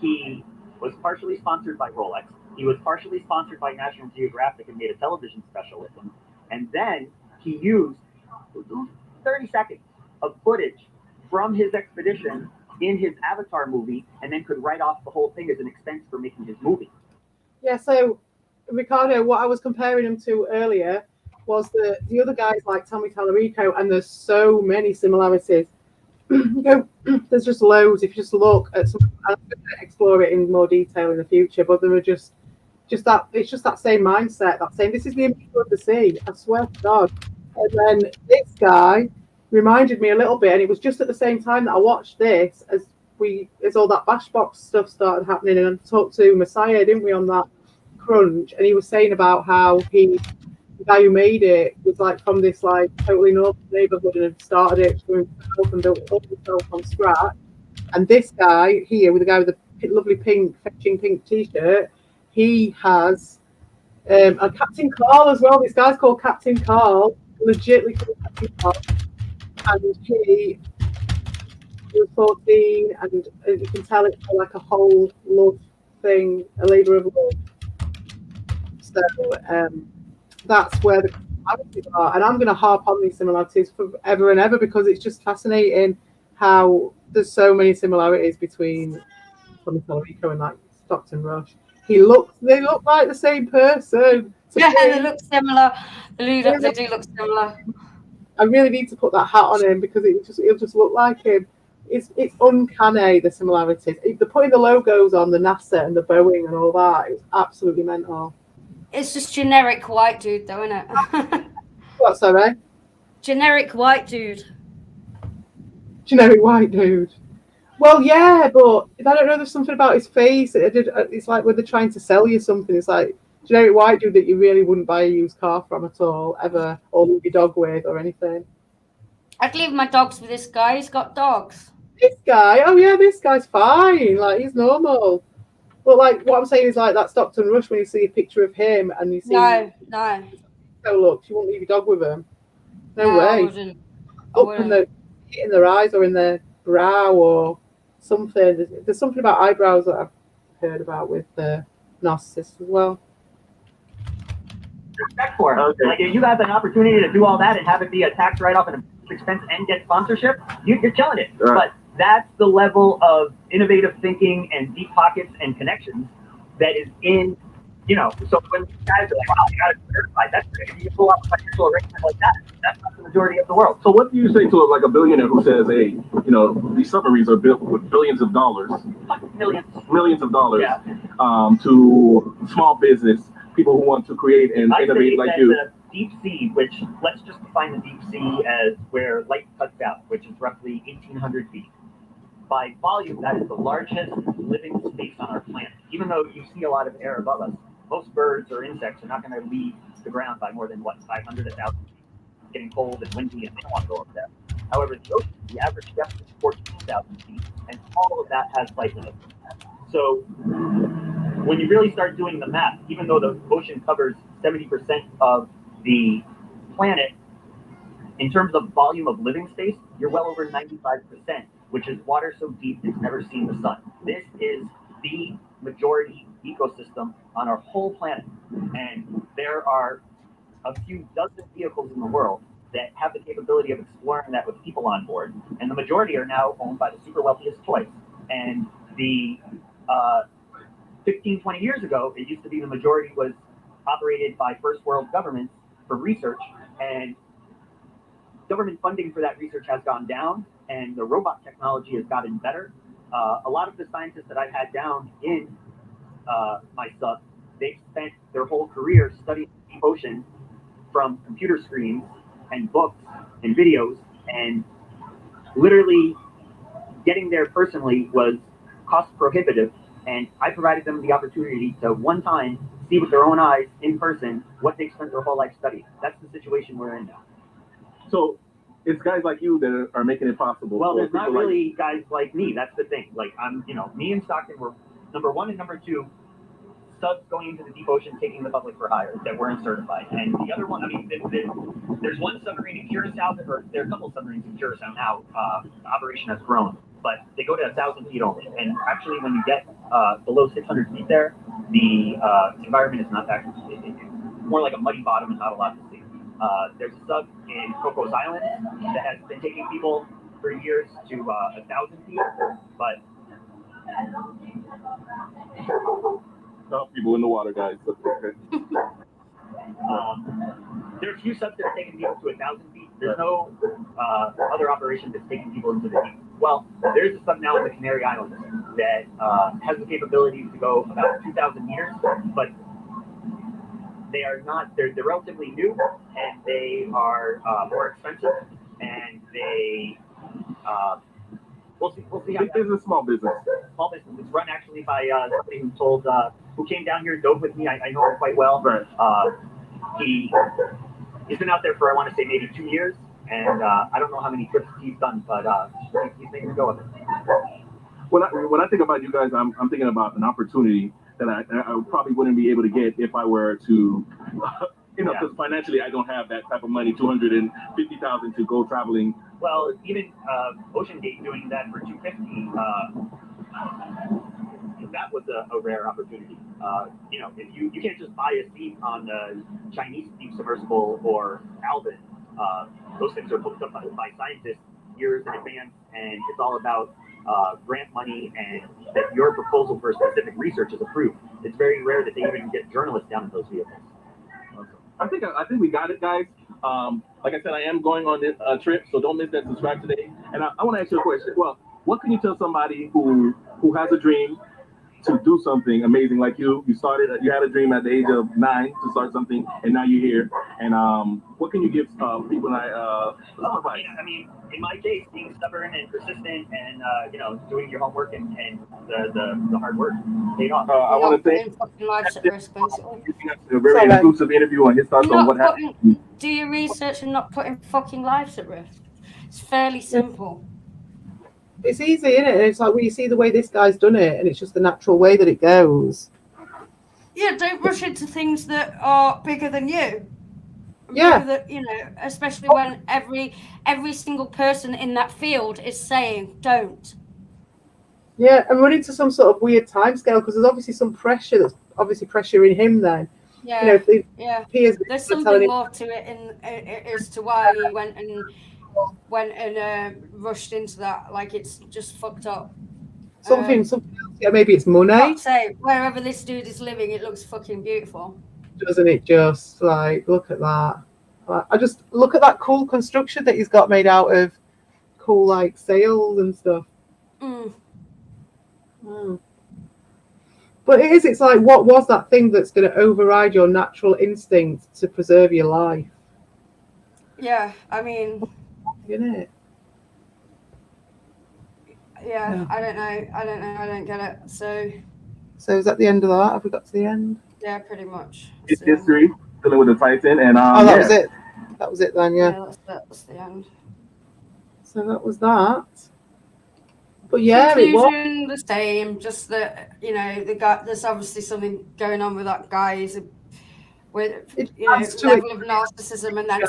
he was partially sponsored by Rolex. He was partially sponsored by National Geographic and made a television special with them. And then he used 30 seconds of footage from his expedition in his Avatar movie, and then could write off the whole thing as an expense for making his movie. Yeah, so Ricardo, what I was comparing him to earlier was the other guys like Tommy Tallarico, and there's so many similarities. There's just loads. If you just look at some, I'm going to explore it in more detail in the future, but there are just that, it's just that same mindset, that same, this is the image of the sea, I swear to God. And then this guy reminded me a little bit, and it was just at the same time that I watched this as all that Bashbox stuff started happening, and I talked to Messiah, didn't we, on that crunch, and he was saying about how the guy who made it was like from this like totally normal neighborhood and had started it for himself and built it up himself from scratch. And this guy here, with the guy with the lovely fetching pink t-shirt, he has a Captain Carl as well. This guy's called Captain Carl, legitly called Captain Carl, and he was 14, and you can tell it's like a whole love thing, a labour of love. So that's where And I'm going to harp on these similarities forever and ever because it's just fascinating how there's so many similarities between Tommy Tallarico and like Stockton Rush. They look like the same person. Yeah, they look similar. They do look similar. I really need to put that hat on him because it'll just look like him. It's uncanny, the similarities. They're putting the logos on the NASA and the Boeing and all that. It's absolutely mental. It's just generic white dude, though, isn't it? What, sorry? Generic white dude. Generic white dude. Well, yeah, but I don't know. There's something about his face. It's like when they're trying to sell you something. It's like generic white dude that you really wouldn't buy a used car from at all, ever, or leave your dog with or anything. I'd leave my dogs with this guy. He's got dogs. This guy? Oh, yeah, this guy's fine. Like, he's normal. But, like, what I'm saying is, like, that Stockton Rush, when you see a picture of him and you see... No. Oh, look, you won't leave your dog with him. No way. I wouldn't. Up in their eyes or in their brow or something. There's something about eyebrows that I've heard about with Narcissist as well. Respect for it. Okay. Like, if you have an opportunity to do all that and have it be a tax write-off and a expense and get sponsorship, you're killing it. Right. But that's the level of innovative thinking and deep pockets and connections that is in, so when guys are like, wow, you got to verify, that's great. You pull off a financial arrangement like that. That's not the majority of the world. So what do you say to like a billionaire who says, hey, these submarines are built with billions of dollars, millions of dollars, yeah, to small business, people who want to create and innovate like you? The deep sea, which let's just define the deep sea as where light cuts out, which is roughly 1,800 feet. By volume, that is the largest living space on our planet. Even though you see a lot of air above us, most birds or insects are not going to leave the ground by more than 500 to 1,000 feet. It's getting cold and windy, and they don't want to go up there. However, the ocean, the average depth is 14,000 feet, and all of that has life in it. So when you really start doing the math, even though the ocean covers 70% of the planet, in terms of volume of living space, you're well over 95%, which is water so deep it's never seen the sun. This is the majority ecosystem on our whole planet. And there are a few dozen vehicles in the world that have the capability of exploring that with people on board. And the majority are now owned by the super wealthiest toys. And the 15, 20 years ago, it used to be the majority was operated by first world governments for research, and government funding for that research has gone down, and the robot technology has gotten better. A lot of the scientists that I've had down in my sub, they've spent their whole career studying the deep ocean from computer screens and books and videos, and literally getting there personally was cost prohibitive, and I provided them the opportunity to one time see with their own eyes in person what they've spent their whole life studying. That's the situation we're in now. So it's guys like you that are making it possible. Well, there's not really guys like me. That's the thing. Like, me and Stockton were number one and number two subs going into the deep ocean, taking the public for hire that weren't certified. And the other one, there's one submarine in Curacao, or there are a couple submarines in Curacao now. The operation has grown, but they go to 1,000 feet only. And actually, when you get below 600 feet there, the environment is not that. It's more like a muddy bottom and not a lot to see. There's a sub in Cocos Island that has been taking people for years to 1,000 feet, but people in the water, guys. There are a few subs that are taking people to 1,000 feet. There's no other operation that's taking people into the deep. Well, there's a sub now in the Canary Islands that has the capability to go about 2,000 meters, but they are not. They're relatively new, and they are more expensive, and they. We'll see. It is a small business. Small business. It's run actually by somebody who came down here, dove with me. I know him quite well. Right. He's been out there for, I want to say, maybe 2 years, and I don't know how many trips he's done, but he's making a go of it. When I think about you guys, I'm thinking about an opportunity that I probably wouldn't be able to get if I were to, because financially I don't have that type of money, $250,000 to go traveling. Well, even Ocean Gate doing that for $250, that was a rare opportunity. If you can't just buy a seat on the Chinese deep submersible or Alvin. Those things are hooked up by scientists years in advance, and it's all about grant money and that your proposal for specific research is approved. It's very rare that they even get journalists down in those vehicles. I think we got it, guys. Like I said, I am going on this trip, so don't miss that subscribe today. And I want to ask you a question. Well, what can you tell somebody who has a dream to do something amazing like you had a dream at the age of 9 to start something, and now you're here, and what can you give people advice? I mean, in my case, being stubborn and persistent and doing your homework and the hard work paid off. I want to thank a very inclusive interview on his thoughts on what happened. Do your research and not putting fucking lives at risk. It's fairly simple. It's easy, isn't it? It's like when you see the way this guy's done it, and it's just the natural way that it goes. Yeah, don't rush into things that are bigger than you. Yeah. That, especially when every single person in that field is saying don't. Yeah, and run into some sort of weird timescale because there's obviously some pressure that's obviously pressuring him then. Yeah. There's something more to it as to why he went and rushed into that. Like, it's just fucked up. Something else. Yeah, maybe it's money. I'd say wherever this dude is living, it looks fucking beautiful. Doesn't it? Just like, look at that. Like, I just look at that cool construction that he's got made out of cool like sails and stuff. But it's like, what was that thing that's going to override your natural instinct to preserve your life? Yeah, I mean, isn't it? Yeah, I don't know. I don't get it. So is that the end of that? Have we got to the end? Yeah, pretty much. It's history, dealing with the Titan, and that was it. That was it then, yeah. That's the end. So that was that. But yeah, conclusion, it was the same. Just that the guy. There's obviously something going on with that guy. He's with level of narcissism, and then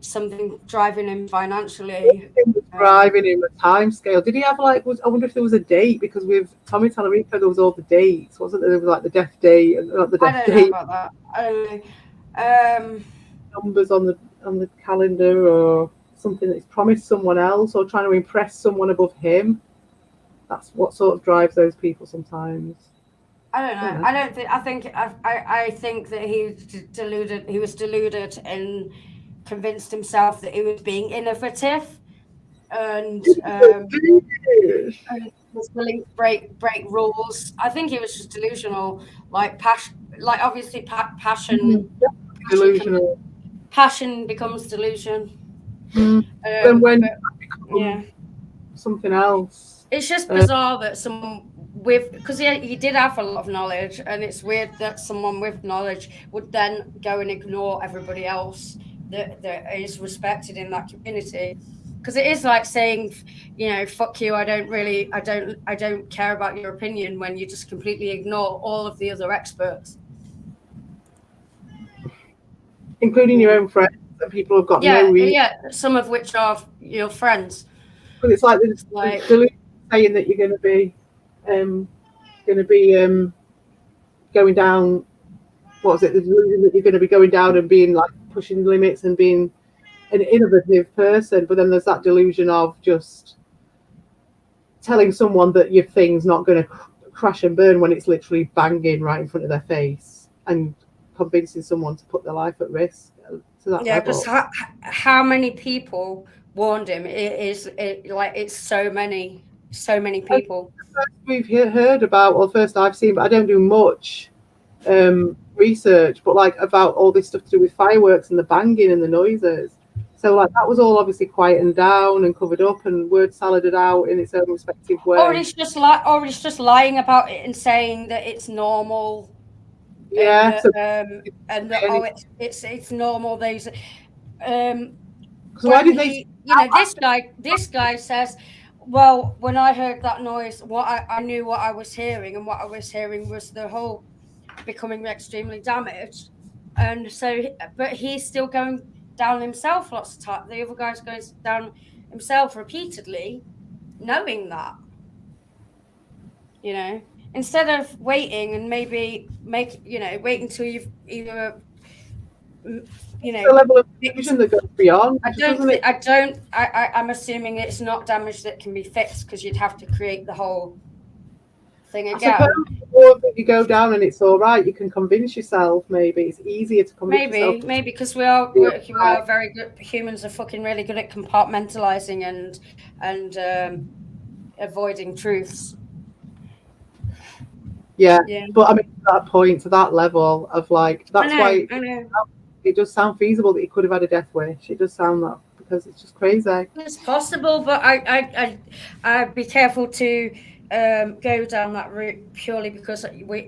something driving him financially. Driving him a time scale. Did he have I wonder if there was a date, because with Tommy Tallarico there was all the dates, wasn't there? There was like the death date and not the death date. I don't know about that. I don't know. Numbers on the calendar or something that he's promised someone else or trying to impress someone above him. That's what sort of drives those people sometimes. I don't know. I think that he was deluded and convinced himself that he was being innovative and was willing to break rules. I think he was just delusional, obviously passion. Delusional. Passion becomes delusion. Then when something else. It's just bizarre that someone because he did have a lot of knowledge, and it's weird that someone with knowledge would then go and ignore everybody else that is respected in that community. Because it is like saying, fuck you, I don't care about your opinion, when you just completely ignore all of the other experts. Including your own friends and people who've got no reason. Yeah, some of which are your friends. But it's like saying that you're going to be going down. What was it? The delusion that you're going to be going down and being like pushing limits and being an innovative person, but then there's that delusion of just telling someone that your thing's not going to crash and burn when it's literally banging right in front of their face, and convincing someone to put their life at risk. Because how many people warned him? It's so many people. We've heard about, or first I've seen, but I don't do much research, but about all this stuff to do with fireworks and the banging and the noises. So that was all obviously quietened down and covered up and word saladed out in its own respective way. Or it's just lying about it and saying that it's normal. Yeah. It's normal. These. Why did they? This guy says, well, when I heard that noise, I knew what I was hearing, and what I was hearing was the hull becoming extremely damaged, and so, but he's still going down himself lots of time. The other guy's going down himself repeatedly, knowing that. instead of waiting and maybe wait until you've either the level of vision that goes beyond. I'm assuming it's not damage that can be fixed, because you'd have to create the whole thing again. I suppose that you go down and it's all right. You can convince yourself. Maybe it's easier to convince yourself. Maybe because we are very good. Humans are fucking really good at compartmentalizing and avoiding truths. Yeah, but I mean, to that point, to that level of like, that's why it does sound feasible that he could have had a death wish. It does sound that, because it's just crazy. It's possible, but I'd be careful to go down that route, purely because we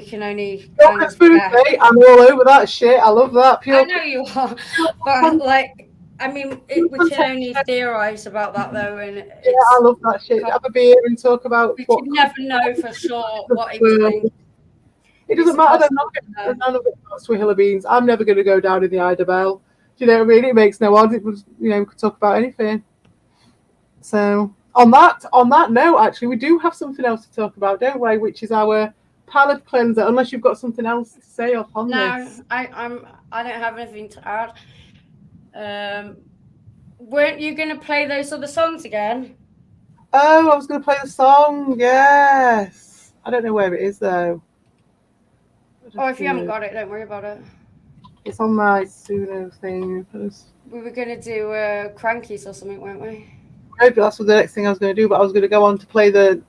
can only. I'm all over that shit. I love that. I know you are, but like, I mean, we can only theorize about that, though, and I love that shit. Have a beer and talk about. We can never know for sure what he was thinking. It doesn't matter. None of it goes to a hill of beans. I'm never going to go down in the Idabel. Do you know what I mean? It makes no odds. It was, we could talk about anything. So on that note, actually, we do have something else to talk about, don't we? Which is our palate cleanser. Unless you've got something else to say on this. No, I don't have anything to add. Weren't you going to play those other songs again? Oh, I was going to play the song. Yes. I don't know where it is though. Oh, if you haven't got it, don't worry about it. It's on my pseudo thing. We were going to do Crankies or something, weren't we? Maybe that's the next thing I was going to do, but I was going to go on to play the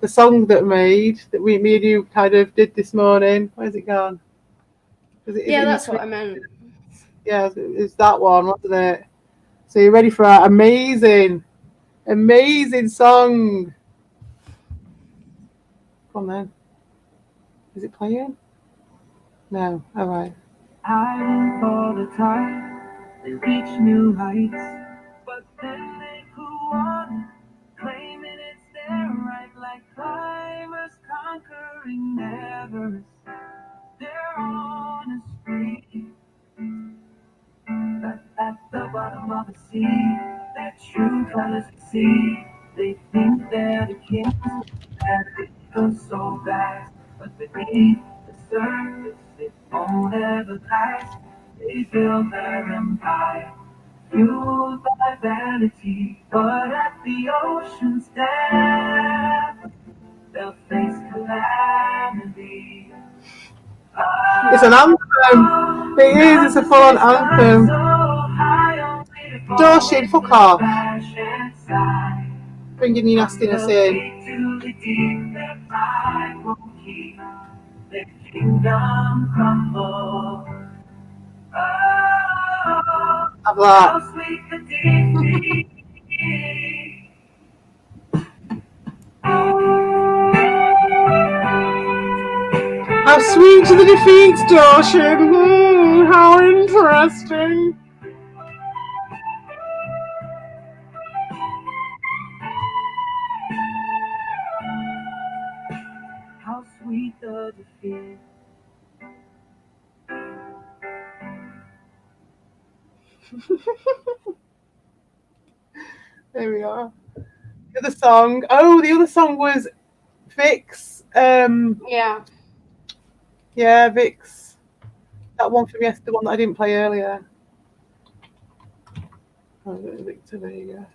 song that me and you kind of did this morning. Where's it gone? That's what I meant. Yeah, it's that one, wasn't it? So you're ready for our amazing song? Come on then. Is it playing? No. All right. I all the time, they reach new heights, but then they go on, claiming it's their right, like climbers conquering Everest. They're on a spree, but at the bottom of the sea, their true colors see. They think they're the kings, and they feel so vast, but beneath the surface, it won't ever last. They build their empire, fueled by vanity, but at the ocean's depth, they'll face calamity. It's an anthem. It is. It's a full-on anthem. Dorshin, fuck off. Bringing your nastiness in. The kingdom crumble. Have that. How sweet the defeat. How sweet the defeat, Dorshin. How interesting. How sweet the defeat. There we are. The other song. Oh, the other song was Vix. Yeah, Vix. That one from yesterday, the one that I didn't play earlier. Oh, Victor, there you go.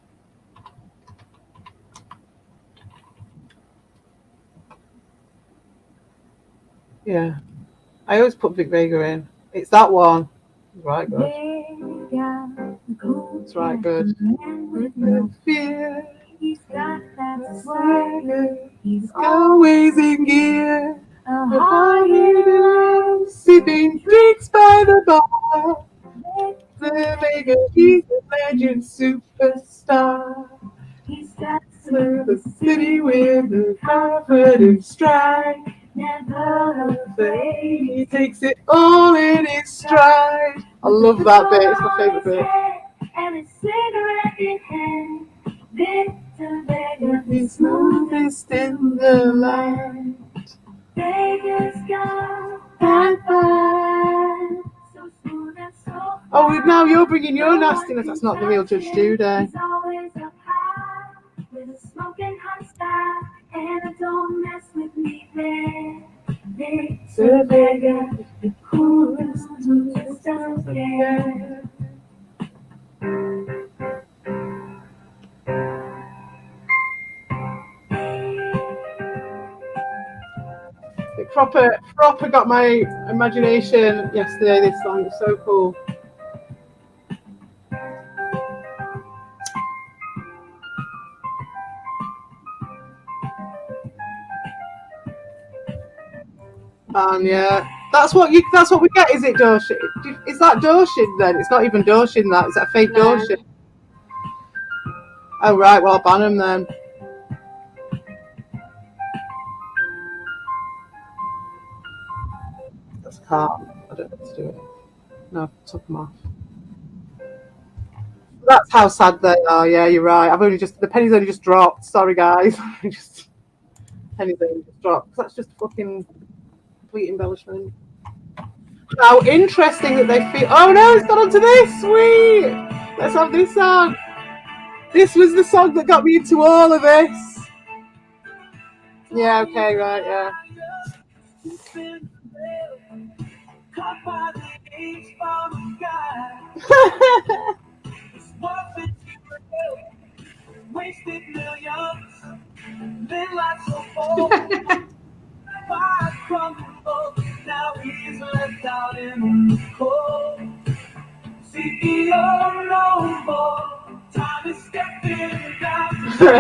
Yeah. I always put Vic Vega in. It's that one. Right, good. It's right, good. With no fear. He's got that swagger. He's always in gear. A hard-headed, sipping drinks by the bar. The Vega, he's a legend superstar. He's got Through the city with a confident stride. never afraid. He takes it all in his stride. I love that bit. It's my favourite bit. And a cigarette in hand. Victor Vega, The smoothest in the land. Vega's got that vibe. So smooth and so Oh, now you're bringing your nastiness. That's not the real Judge Judy. He's always up high with a smoke the biggest, the coolest, the sounds, yeah. It proper got my imagination yesterday. This song was so cool. And yeah, that's what we get. Is it Doshin? Is that Doshin then? It's not even Doshin. That is that fake Doshin. Oh right, well I'll ban him then. That's calm. I don't know what to do with it. No, took them off. That's how sad they are. Yeah, you're right. The penny's only just dropped. Sorry guys. Penny's only just dropped. That's just fucking complete embellishment. How interesting that they feel. Oh no, it's got onto this. Sweet. Let's have this song. This was the song that got me into all of this. Yeah, okay, right, yeah. Wasted millions, then life so full. Now he's left out in the cold. CEO no more. Time is stepping down.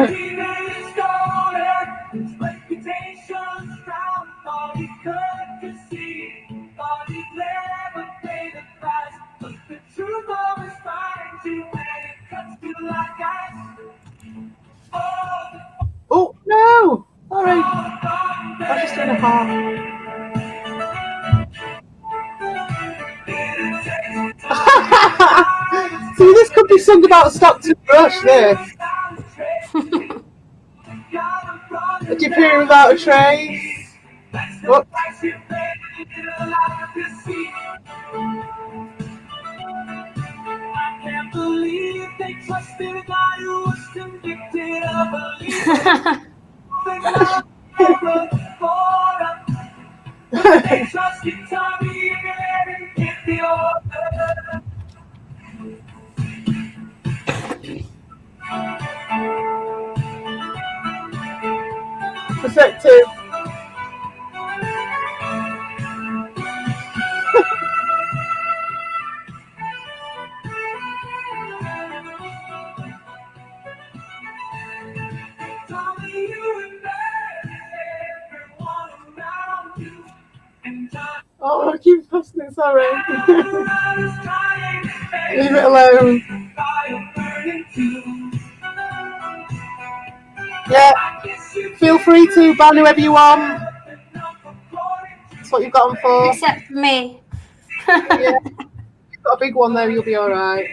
He is stolen. His reputation's drowned. Thought he could see. Thought he'd never pay the price. But the truth always finds you when it cuts you like ice. Oh no! Sorry. I was just doing a heart. See, this could be sung about Stockton Rush, this. A disappearing without a trace. What? I can't believe they trusted a guy who was convicted of they trusted Tommy and get the order. Perspective. Oh, I keep pressing it, sorry. Leave it alone. Yeah, feel free to ban whoever you want. That's what you've got them for. Except for me. Yeah, you've got a big one there, you'll be alright.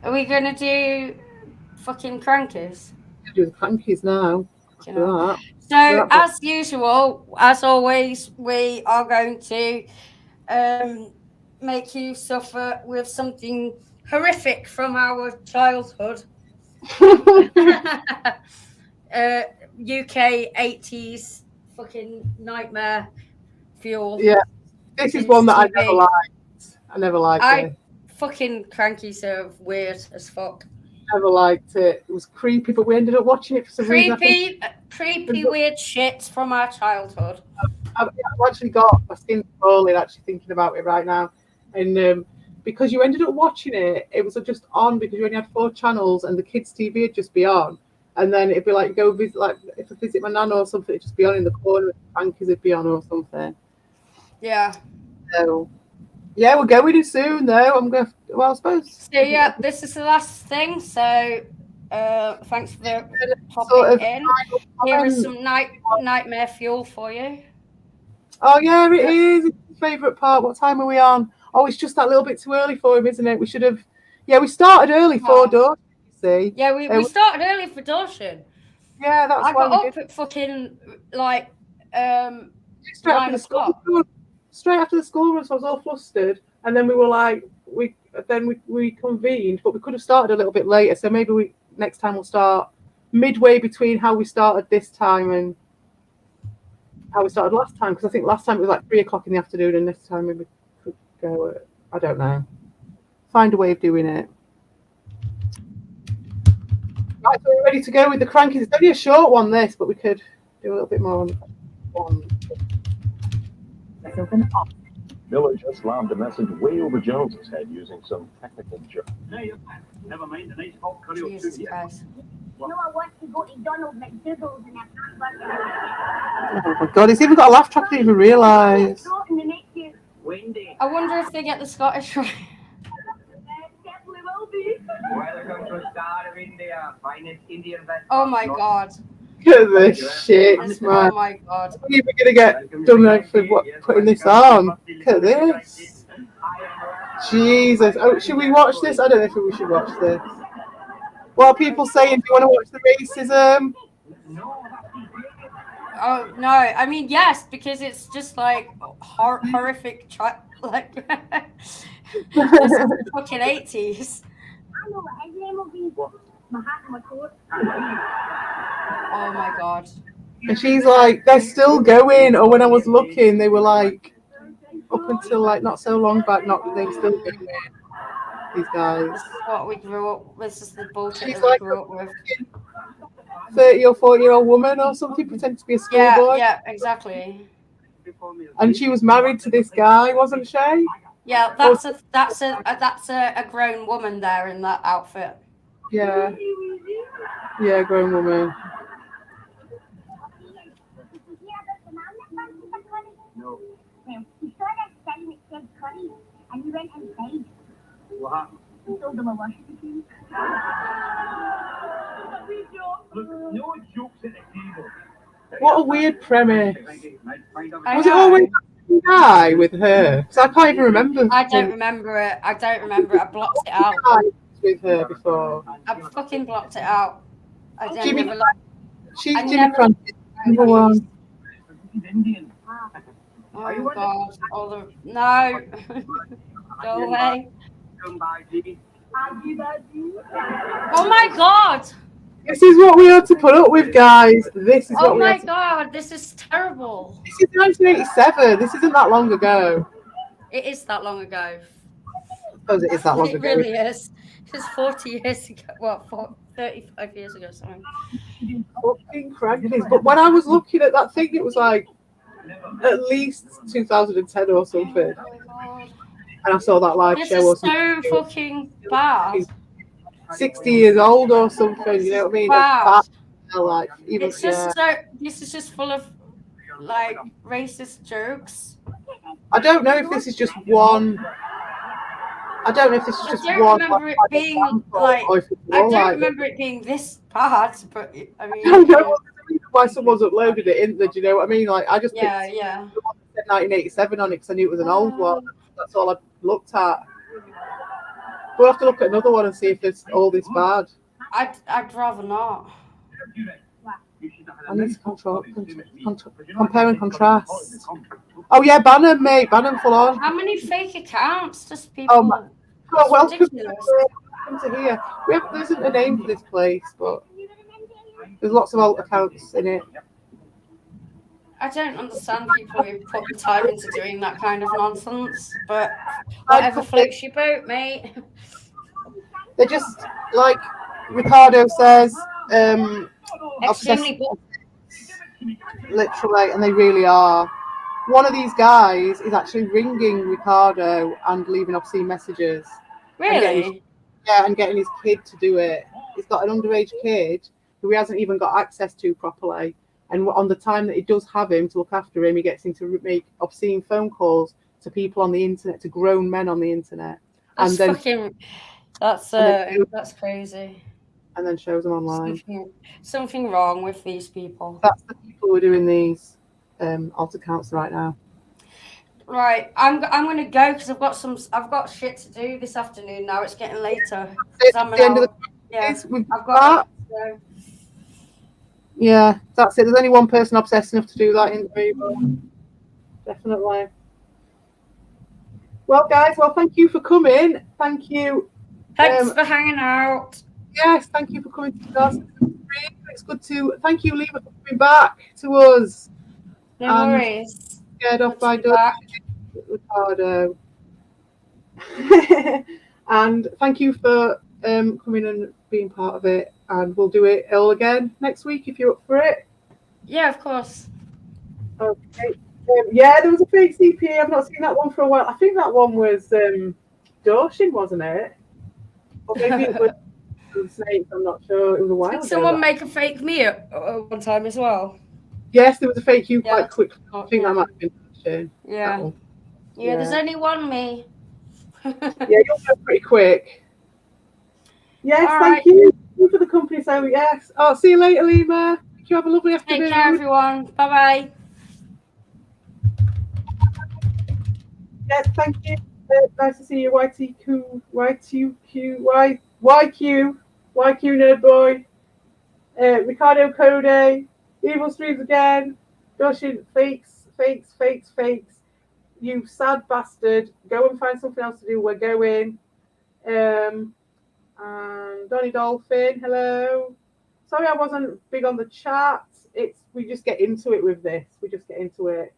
Are we gonna do fucking crankies? Do the crankies now. So as usual, as always, we are going to make you suffer with something horrific from our childhood. UK 80s fucking nightmare fuel. Yeah, this is one that I never liked. I never liked it. Fucking crankies are weird as fuck. Never liked it. It was creepy, but we ended up watching it for some reason. Creepy, weird shit from our childhood. I've actually got my skin crawling actually thinking about it right now, and because you ended up watching it, it was just on because you only had 4 channels and the kids' TV would just be on, and then it'd be like go visit, like if I visit my nana or something, it'd just be on in the corner, and the crankies would be on or something. Yeah. So. Yeah, we're going soon, though. I'm going. Well, I suppose. So yeah, this is the last thing. So, thanks for popping in. Here is some nightmare fuel for you. Oh yeah, it is. It's his favourite part. What time are we on? Oh, it's just that little bit too early for him, isn't it? We should have. Yeah, we started early for Dawson. You see? Yeah, we started early for Dawson. Yeah, that's I why got up at fucking like. straight after the school run, so I was all flustered, and then we were like, we convened, but we could have started a little bit later, so maybe next time we'll start midway between how we started this time and how we started last time, because I think last time it was like 3 o'clock in the afternoon, and this time maybe we could go at, I don't know, find a way of doing it. Right, so we're ready to go with the crankies. It's only a short one, this, but we could do a little bit more on. Miller just lobbed a message way over Jones's head using some technical jargon. Never mind, the nice hot curry or two. You know, I want to go to Donald McDougall's and I can't work. Oh my god, it's even got a laugh track I didn't even realise. I wonder if they get the Scottish right. Definitely will be. Welcome to Star of India, finest Indian restaurant. Oh my god. Look at this shit, man. Oh my god. We're even going to get done for putting this on. Look at this. Jesus. Oh, should we watch this? I don't know if we should watch this. What are people saying? Do you want to watch the racism? Oh no, I mean yes, because it's just like horrific. Like this is the fucking 80s. I know what his name will be. My hat and my coat. Oh my god. And she's like, they're still going. Or when I was looking, they were like, up until like not so long back, they were still going. These guys. This is what we grew up. This is the bullshit She's that like we grew up with. 30 or 40-year-old woman or something, pretending to be a schoolboy. Yeah, exactly. And she was married to this guy, wasn't she? Yeah, that's a grown woman there in that outfit. Yeah. Yeah, grown woman. No. He saw that sign that said curry and he went inside. What happened? He told them a wash machine. Look, no jokes at the table. What a weird premise. I Was it know. always the guy with her? Because I can't even remember. I don't remember it. I blocked it out. With her before. I fucking blocked it out. I don't Jimmy, never she's I Jimmy never- Crumpet, number one. He's Indian. Oh god. No. Go away. Oh my god. This is what we had to put up with, guys. This is Oh what we my had to... god. This is terrible. This is 1987. This isn't that long ago. It is that long ago. I suppose it is that long It ago. really is. It's 40 years ago. What? 35 years ago, something. Fucking crankies. But when I was looking at that thing, it was like at least 2010 or something. Oh my god. And I saw that live This show or is something. so fucking bad. 60 years old or something, you know what I mean? Wow. Like, even, It's just this is just full of like racist jokes. I don't know if this is just one. I don't know if this is just I one. don't remember it being example, like. or if it's I more don't like remember it being this bad, but I mean. I don't know why someone's uploaded it in there. Do you know what I mean? Like, I just Yeah, picked yeah. the one that said 1987 on it because I knew it was an old one. That's all I looked at. We'll have to look at another one and see if it's all this bad. I'd rather not. I need to compare and contrast. Oh yeah, Bannon, mate. Bannon full on. How many fake accounts does people? Oh, welcome ridiculous. to here. There isn't a name for this place, but there's lots of alt accounts in it. I don't understand people who put the time into doing that kind of nonsense, but whatever floats your boat, mate. They're just like Ricardo says, Extremely literally, and they really are. One of these guys is actually ringing Ricardo and leaving obscene messages. Really? And getting his kid to do it. He's got an underage kid who he hasn't even got access to properly. And on the time that he does have him to look after him, he gets him to make obscene phone calls to people on the internet, to grown men on the internet. That's that's crazy. And then shows them online. Something wrong with these people. That's the people who are doing these alt accounts right now. Right, I'm gonna go because I've got shit to do this afternoon. Now it's getting later. It's the end of the I've got. Yeah, that's it. There's only one person obsessed enough to do that in the room. Definitely. Well, guys, thank you for coming. Thank you. Thanks for hanging out. Yes, thank you for coming to Narcissist. It's good to thank you, Lima, for coming back to us. No worries. Scared off by Ricardo. And thank you for coming and being part of it. And we'll do it all again next week if you're up for it. Yeah, of course. Okay. Yeah, there was a fake CPA. I've not seen that one for a while. I think that one was Doshin, wasn't it? Or maybe it was Snakes. I'm not sure. It was a while ago. Did someone make a fake me at one time as well? Yes, there was a fake you quite quickly. I think that might have been Doshin. Yeah. Yeah, there's only one me. Yeah, you'll go pretty quick. Yes, thank you. Thank you for the company. So yes. Oh, see you later, Lima. Thank you. Have a lovely afternoon. Take care, everyone. Bye-bye. Yes, thank you. Nice to see you, YQ Nerd Boy, Ricardo Code, Evil Streams again, Doshin, fakes. You sad bastard. Go and find something else to do. We're going. And Donny Dolphin, hello. Sorry I wasn't big on the chat. We just get into it with this. We just get into it.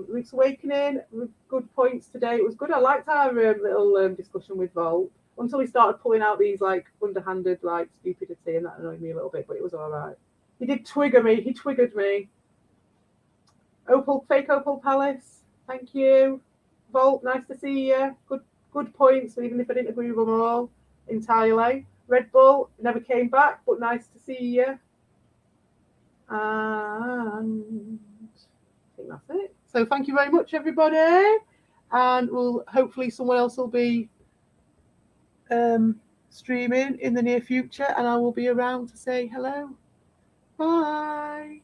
Luke's Awakening, good points today. It was good. I liked our little discussion with Volt until he started pulling out these like underhanded like stupidity, and that annoyed me a little bit, but it was all right. He did trigger me. He triggered me. Fake Opal Palace, thank you. Volt, nice to see you. Good points, even if I didn't agree with them all entirely. Red Bull never came back, but nice to see you. And I think that's it. So thank you very much, everybody. And hopefully someone else will be streaming in the near future, and I will be around to say hello. Bye.